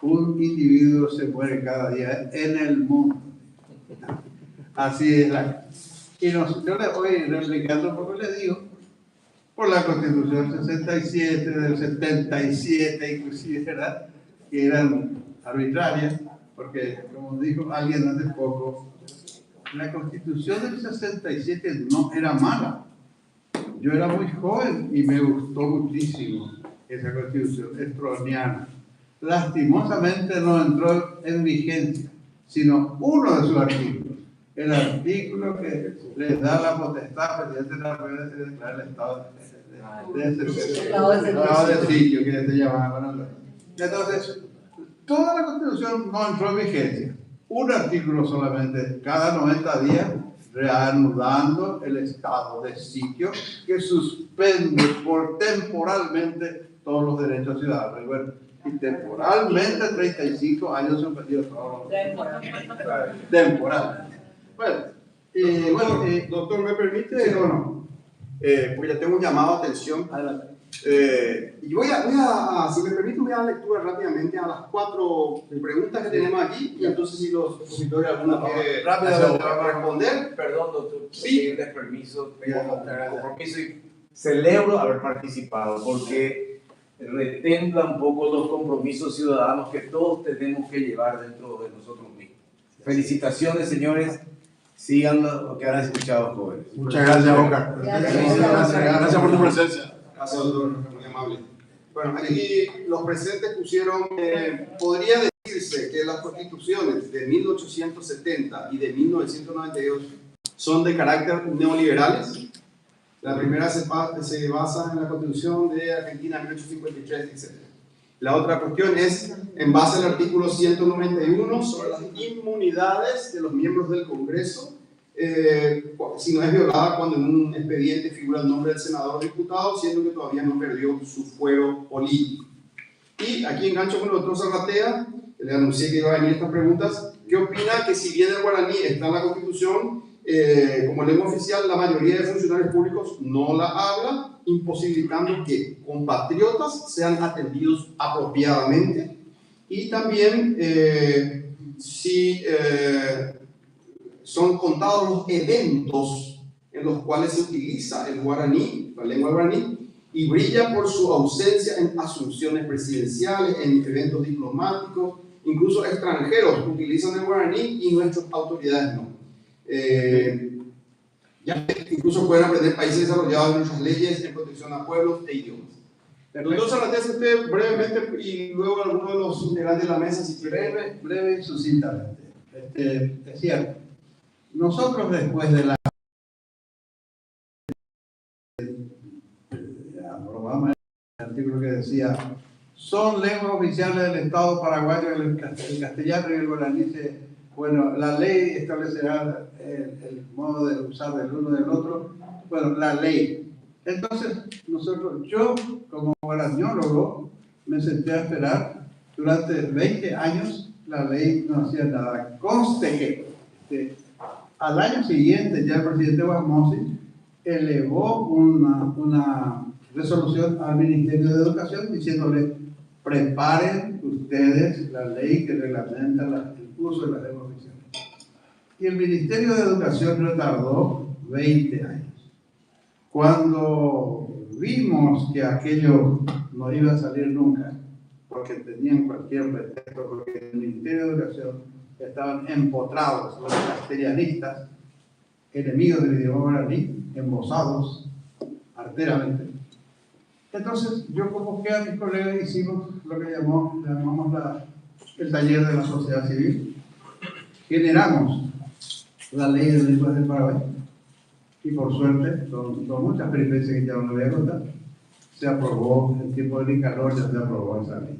un individuo se muere cada día en el mundo. Así es la... Y yo le voy replicando porque le digo, por la Constitución 67, del 77 inclusive, ¿verdad? Que eran arbitrarias, porque como dijo alguien hace poco, la Constitución del 67 no era mala. Yo era muy joven y me gustó muchísimo esa Constitución estroniana. Lastimosamente no entró en vigencia, sino uno de sus artículos, el artículo que les da la potestad al presidente de la República de declarar el estado de Estado de sitio, que se llamaba. Entonces, toda la Constitución no entró en vigencia. Un artículo solamente cada 90 días, reanudando el estado de sitio que suspende temporalmente todos los derechos ciudadanos. Bueno, y temporalmente 35 años suspendidos todos los temporal. Bueno, doctor, ¿me permite? Sí, o no. Porque ya tengo un llamado de atención. Adelante. Y si me permite, voy a dar lectura rápidamente a las 4 preguntas que tenemos aquí. Y entonces, si los expositores alguno quiere responder. Perdón, doctor, sí. pedirles permiso, compromiso y celebro haber participado porque retempla un poco los compromisos ciudadanos que todos tenemos que llevar dentro de nosotros mismos. Felicitaciones, señores. Sigan lo que han escuchado, jóvenes. Muchas gracias, Oscar. Gracias por tu presencia. Gracias, doctor, muy amable. Bueno, aquí los presentes pusieron, podría decirse que las constituciones de 1870 y de 1992 son de carácter neoliberales. La primera se basa en la Constitución de Argentina de 1853, etc. La otra cuestión es en base al artículo 191 sobre las inmunidades de los miembros del Congreso, si no es violada cuando en un expediente figura el nombre del senador o diputado, siendo que todavía no perdió su fuero político. Y aquí engancho con el doctor Zarratea, le anuncié que iba a venir estas preguntas. ¿Qué opina que si bien el guaraní está en la Constitución como lengua oficial, la mayoría de funcionarios públicos no la habla, imposibilitando que compatriotas sean atendidos apropiadamente? Y también si son contados los eventos en los cuales se utiliza el guaraní, la lengua guaraní, y brilla por su ausencia en asunciones presidenciales, en eventos diplomáticos, incluso extranjeros utilizan el guaraní y nuestras autoridades no. Ya incluso pueden aprender países desarrollados en nuestras leyes en protección a pueblos e idiomas. Doctor Zarratea, usted brevemente y luego alguno de los integrantes de la mesa, si quiere. Breve y sucintamente. Decía, nosotros después de la aprobamos el artículo que decía son lenguas oficiales del Estado paraguayo el castellano y el guaraní. Bueno, la ley establecerá el modo de usar del uno y del otro. Bueno, la ley. Entonces, yo como guaraniólogo me senté a esperar durante 20 años. La ley no hacía nada. Conste que al año siguiente ya el presidente Guamosi elevó una resolución al Ministerio de Educación diciéndole: preparen ustedes la ley que reglamenta el uso de la lengua oficial. Y el Ministerio de Educación retardó 20 años. Cuando vimos que aquello no iba a salir nunca, porque tenían cualquier pretexto, porque en el Ministerio de Educación estaban empotrados los castellanistas, enemigos del idioma guaraní, embosados arteramente. Entonces yo convoqué a mis colegas y hicimos lo que llamamos el taller de la sociedad civil. Generamos la ley de lenguas del Paraguay y por suerte, con muchas peripecias que ya no voy a contar, se aprobó en tiempo de calor, ya se aprobó esa ley.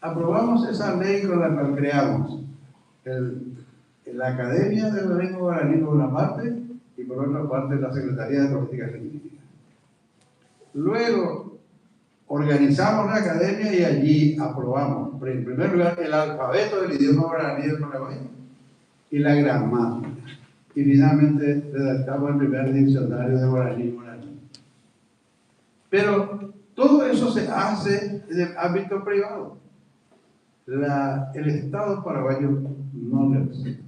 Aprobamos esa ley con la cual creamos la Academia de la Lengua Guaraní por una parte y por otra parte la Secretaría de Políticas Lingüísticas. Luego organizamos la academia y allí aprobamos, en primer lugar, el alfabeto del idioma guaraní del Paraguay y la gramática. Y finalmente redactamos el primer diccionario de guaraní. Pero todo eso se hace en el ámbito privado. El Estado paraguayo no lo hace.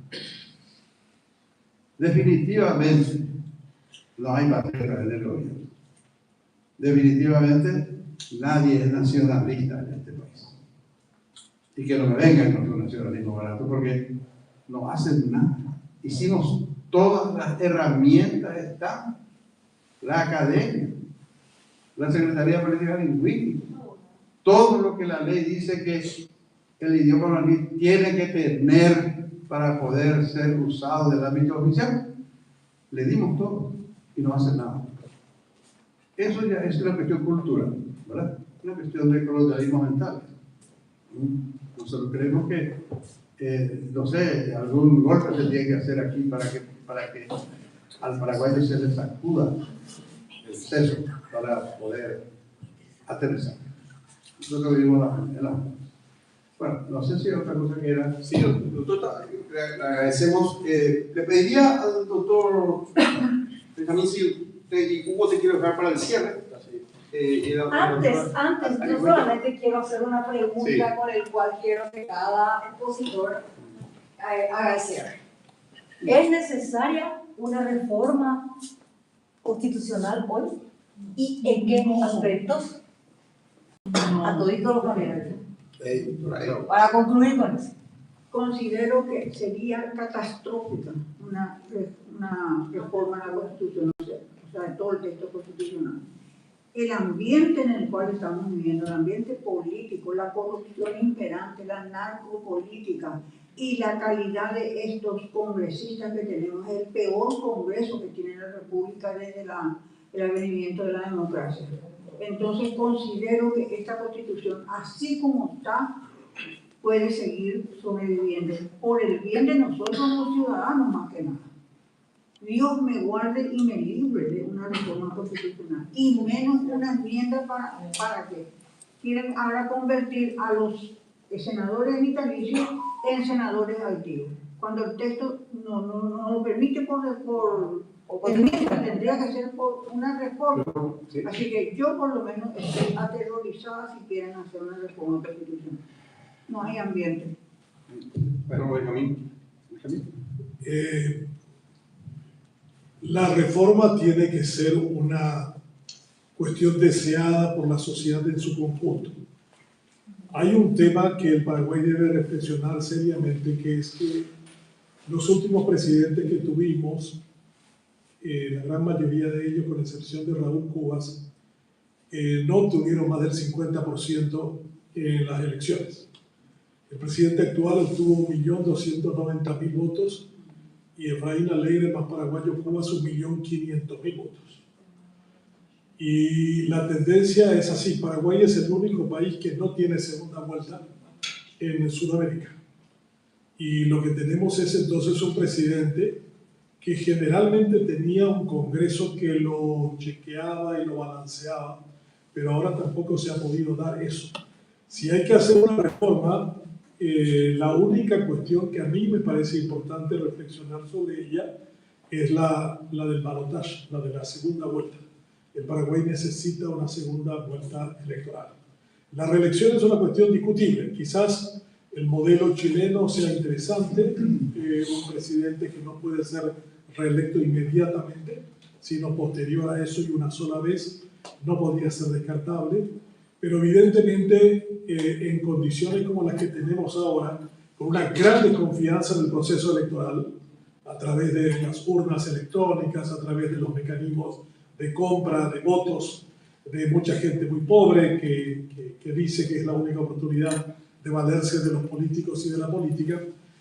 Definitivamente no hay barreras en el gobierno. Definitivamente nadie es nacionalista en este país. Y que no me vengan con su nacionalismo barato, porque no hacen nada. Hicimos todas las herramientas, están la academia, la Secretaría de Política Lingüística, todo lo que la ley dice que el idioma guaraní tiene que tener para poder ser usado del ámbito oficial. Le dimos todo y no hacen nada. Eso ya es una cuestión cultural, ¿verdad? Una cuestión de colonialismo mental. Nosotros creemos que, no sé, algún golpe se tiene que hacer aquí para que al paraguayo se le sacuda el seso para poder aterrizar. Nosotros vivimos en la... Bueno, no sé si hay otra cosa que era... Sí, doctor, le agradecemos. Le pediría al doctor Benjamín si usted y Hugo te quiero dejar para el cierre. Antes, yo solamente quiero hacer una pregunta sí, con el cual quiero que cada expositor haga el cierre. ¿Es necesaria una reforma constitucional hoy? ¿Y en qué aspectos? A toditos los paneles. Para concluir con eso. Considero que sería catastrófica una reforma a la Constitución, o sea, de todo el texto constitucional. El ambiente en el cual estamos viviendo, el ambiente político, la corrupción imperante, la narcopolítica y la calidad de estos congresistas que tenemos, es el peor congreso que tiene la República desde el advenimiento de la democracia. Entonces considero que esta Constitución, así como está, puede seguir sobreviviendo por el bien de nosotros los ciudadanos más que nada. Dios me guarde y me libre de una reforma constitucional y menos una enmienda para que quieren ahora convertir a los senadores vitalicios en senadores activos. Cuando el texto no lo permite tendría que ser por una reforma. sí. Así que yo por lo menos estoy aterrorizada si quieren hacer una reforma constitucional. No hay ambiente. Bueno, Benjamín. La reforma tiene que ser una cuestión deseada por la sociedad en su conjunto. Hay un tema que el Paraguay debe reflexionar seriamente, que es que los últimos presidentes que tuvimos, la gran mayoría de ellos, con excepción de Raúl Cubas, no obtuvieron más del 50% en las elecciones. El presidente actual obtuvo 1.290.000 votos y Efraín Alegre, más paraguayo Cubas, 1.500.000 votos. Y la tendencia es así: Paraguay es el único país que no tiene segunda vuelta en Sudamérica. Y lo que tenemos es entonces un presidente que generalmente tenía un Congreso que lo chequeaba y lo balanceaba, pero ahora tampoco se ha podido dar eso. Si hay que hacer una reforma, la única cuestión que a mí me parece importante reflexionar sobre ella es la del balotaje, la de la segunda vuelta. El Paraguay necesita una segunda vuelta electoral. La reelección es una cuestión discutible. Quizás el modelo chileno sea interesante, un presidente que no puede ser reelecto inmediatamente, sino posterior a eso y una sola vez, no podría ser descartable. Pero evidentemente en condiciones como las que tenemos ahora, con una gran desconfianza en el proceso electoral, a través de las urnas electrónicas, a través de los mecanismos de compra de votos, de mucha gente muy pobre que dice que es la única oportunidad de valerse de los políticos y de la política,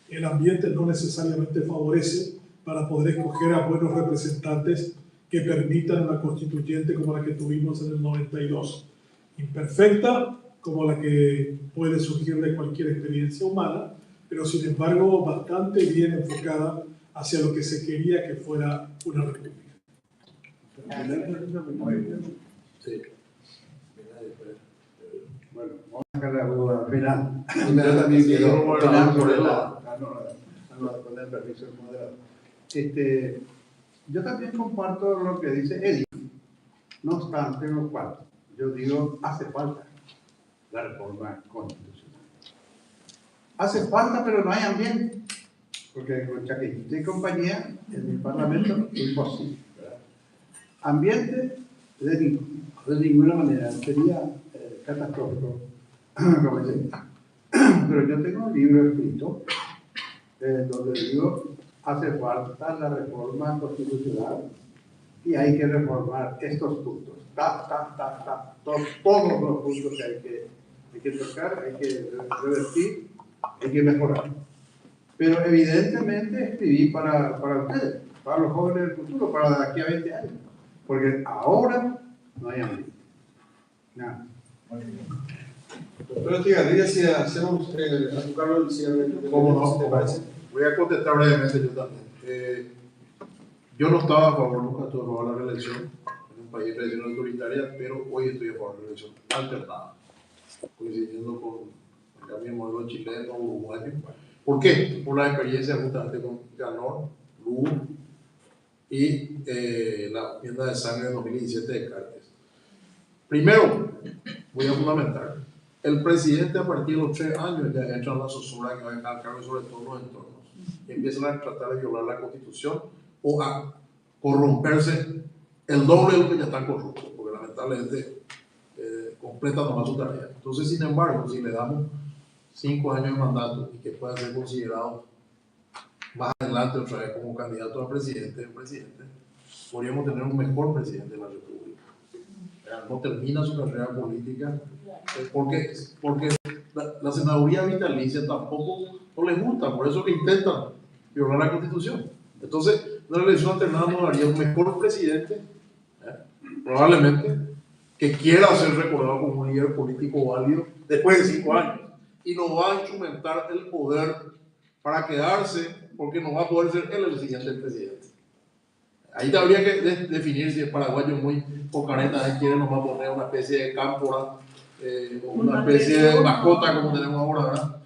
el ambiente no necesariamente favorece para poder escoger a buenos representantes que permitan una constituyente como la que tuvimos en el 92. Imperfecta, como la que puede surgir de cualquier experiencia humana, pero sin embargo bastante bien enfocada hacia lo que se quería que fuera una república. Sí. Bueno, vamos a sacar la duda final. Pero también quiero opinar sobre con el permiso del moderador. Yo también comparto lo que dice Eddie. No obstante lo cual, yo digo, hace falta la reforma constitucional. Hace falta, pero no hay ambiente. Porque con Chaqueñita y compañía, en el Parlamento, es imposible. ¿Verdad? Ambiente, de ninguna manera, sería catastrófico, como dicen. Pero yo tengo un libro escrito donde digo, hace falta la reforma constitucional y hay que reformar estos puntos. Todos los puntos que hay que tocar, hay que revertir, hay que mejorar. Pero evidentemente escribí para ustedes, para los jóvenes del futuro, para de aquí a 20 años. Porque ahora No hay hambre. Nada. Doctor Estigarribia, si hacemos a tu cargo el cierre. ¿Cómo no? ¿Te parece? Voy a contestar brevemente yo también. Yo no estaba a favor nunca de robar la reelección en un país tradicional autoritaria, pero hoy estoy a favor de la reelección alternada, coincidiendo con el cambio de modelo chileno, uruguayo. ¿Por qué? Por la experiencia justamente con Ganor, Lugo y la enmienda de sangre de 2017 de Cartes. Primero, voy a fundamentar. El presidente a partir de los 3 años ya entra en la zozobra que va a dejar cargo sobre todos los entornos. Y empiezan a tratar de violar la Constitución o a corromperse el doble de lo que ya están corruptos, porque lamentablemente completan nomás su tarea. Entonces, sin embargo, si le damos 5 años de mandato y que pueda ser considerado más adelante otra vez como candidato a presidente, podríamos tener un mejor presidente de la República. No termina su carrera política porque la senaduría vitalicia tampoco no les gusta, por eso que intentan violar la Constitución. Entonces, una elección alternada nos daría un mejor presidente, probablemente, que quiera ser recordado como un líder político válido después de 5 años. Y nos va a instrumentar el poder para quedarse, porque no va a poder ser él el siguiente presidente. Ahí habría que definir si el paraguayo muy cocareta quiere nomás poner una especie de cámpora, una especie de mascota como tenemos ahora, ¿verdad?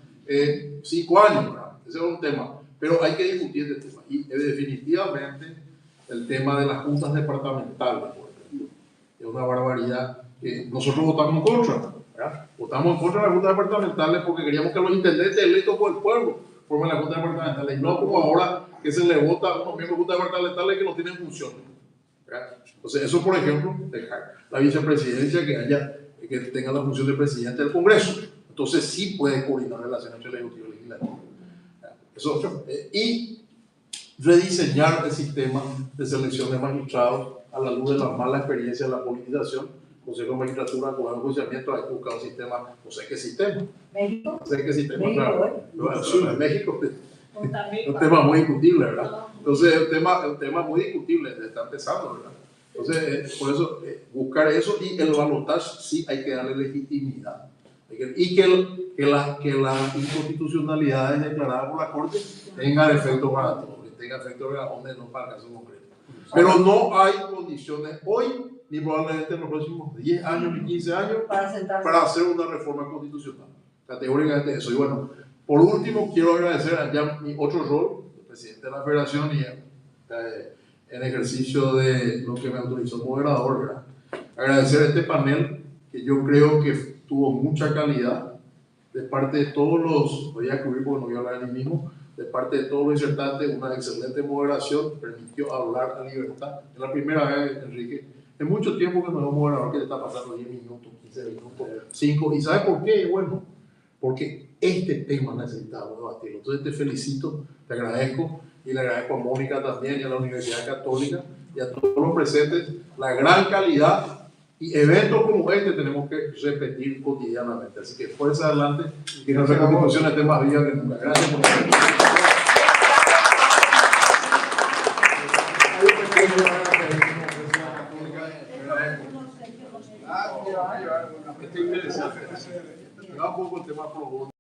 5 años, ¿verdad? Ese es un tema. Pero hay que discutir este tema. Y definitivamente el tema de las juntas departamentales, por ejemplo, es una barbaridad que nosotros votamos en contra, ¿verdad? Votamos en contra de las juntas departamentales porque queríamos que los intendentes electos por el pueblo formen las juntas departamentales, y no como ahora que se le vota a unos miembros de juntas departamentales que no tienen funciones, ¿verdad? Entonces, eso, por ejemplo, dejar la vicepresidencia que tenga la función de presidente del Congreso. Entonces, sí puede coordinar relaciones entre el Ejecutivo y el Legislativo. Eso, y rediseñar el sistema de selección de magistrados a la luz de la mala experiencia de la politización. Consejo de Magistratura, Juzgado de Enjuiciamiento, hay que buscar un sistema, no sé qué sistema. ¿México? No sé qué sistema, México, claro. Bueno, en México es un tema muy discutible, ¿verdad? Entonces, el tema muy discutible, está empezando, ¿verdad? Entonces, por eso, buscar eso, y el balotaje sí hay que darle legitimidad. Y que las inconstitucionalidades declaradas por la Corte tengan efecto para todos, que tengan efecto para donde no para el caso concreto. Pero no hay condiciones hoy, ni probablemente en los próximos 10 años ni 15 años, para hacer una reforma constitucional. Categóricamente eso. Y bueno, por último, quiero agradecer ya mi otro rol, el presidente de la Federación, y en ejercicio de lo que me autorizó el moderador, ¿verdad? Agradecer a este panel, que yo creo que tuvo mucha calidad, de parte de todos los, voy a cubrir porque no voy a hablar de mí mismo, de parte de todos los disertantes, una excelente moderación, permitió hablar a libertad. Es la primera vez, Enrique, en mucho tiempo que no veo un moderador que le está pasando 10 minutos, 15 minutos, 5, ¿y sabe por qué? Bueno, porque este tema necesitamos debatirlo. Entonces te felicito, te agradezco, y le agradezco a Mónica también, y a la Universidad Católica, y a todos los presentes, la gran calidad. Y eventos como este tenemos que repetir cotidianamente. Así que fuerza adelante y que nuestra Constitución esté más viva que nunca. Gracias por estar aquí. Este interesante. Me da un poco el tema pro bono.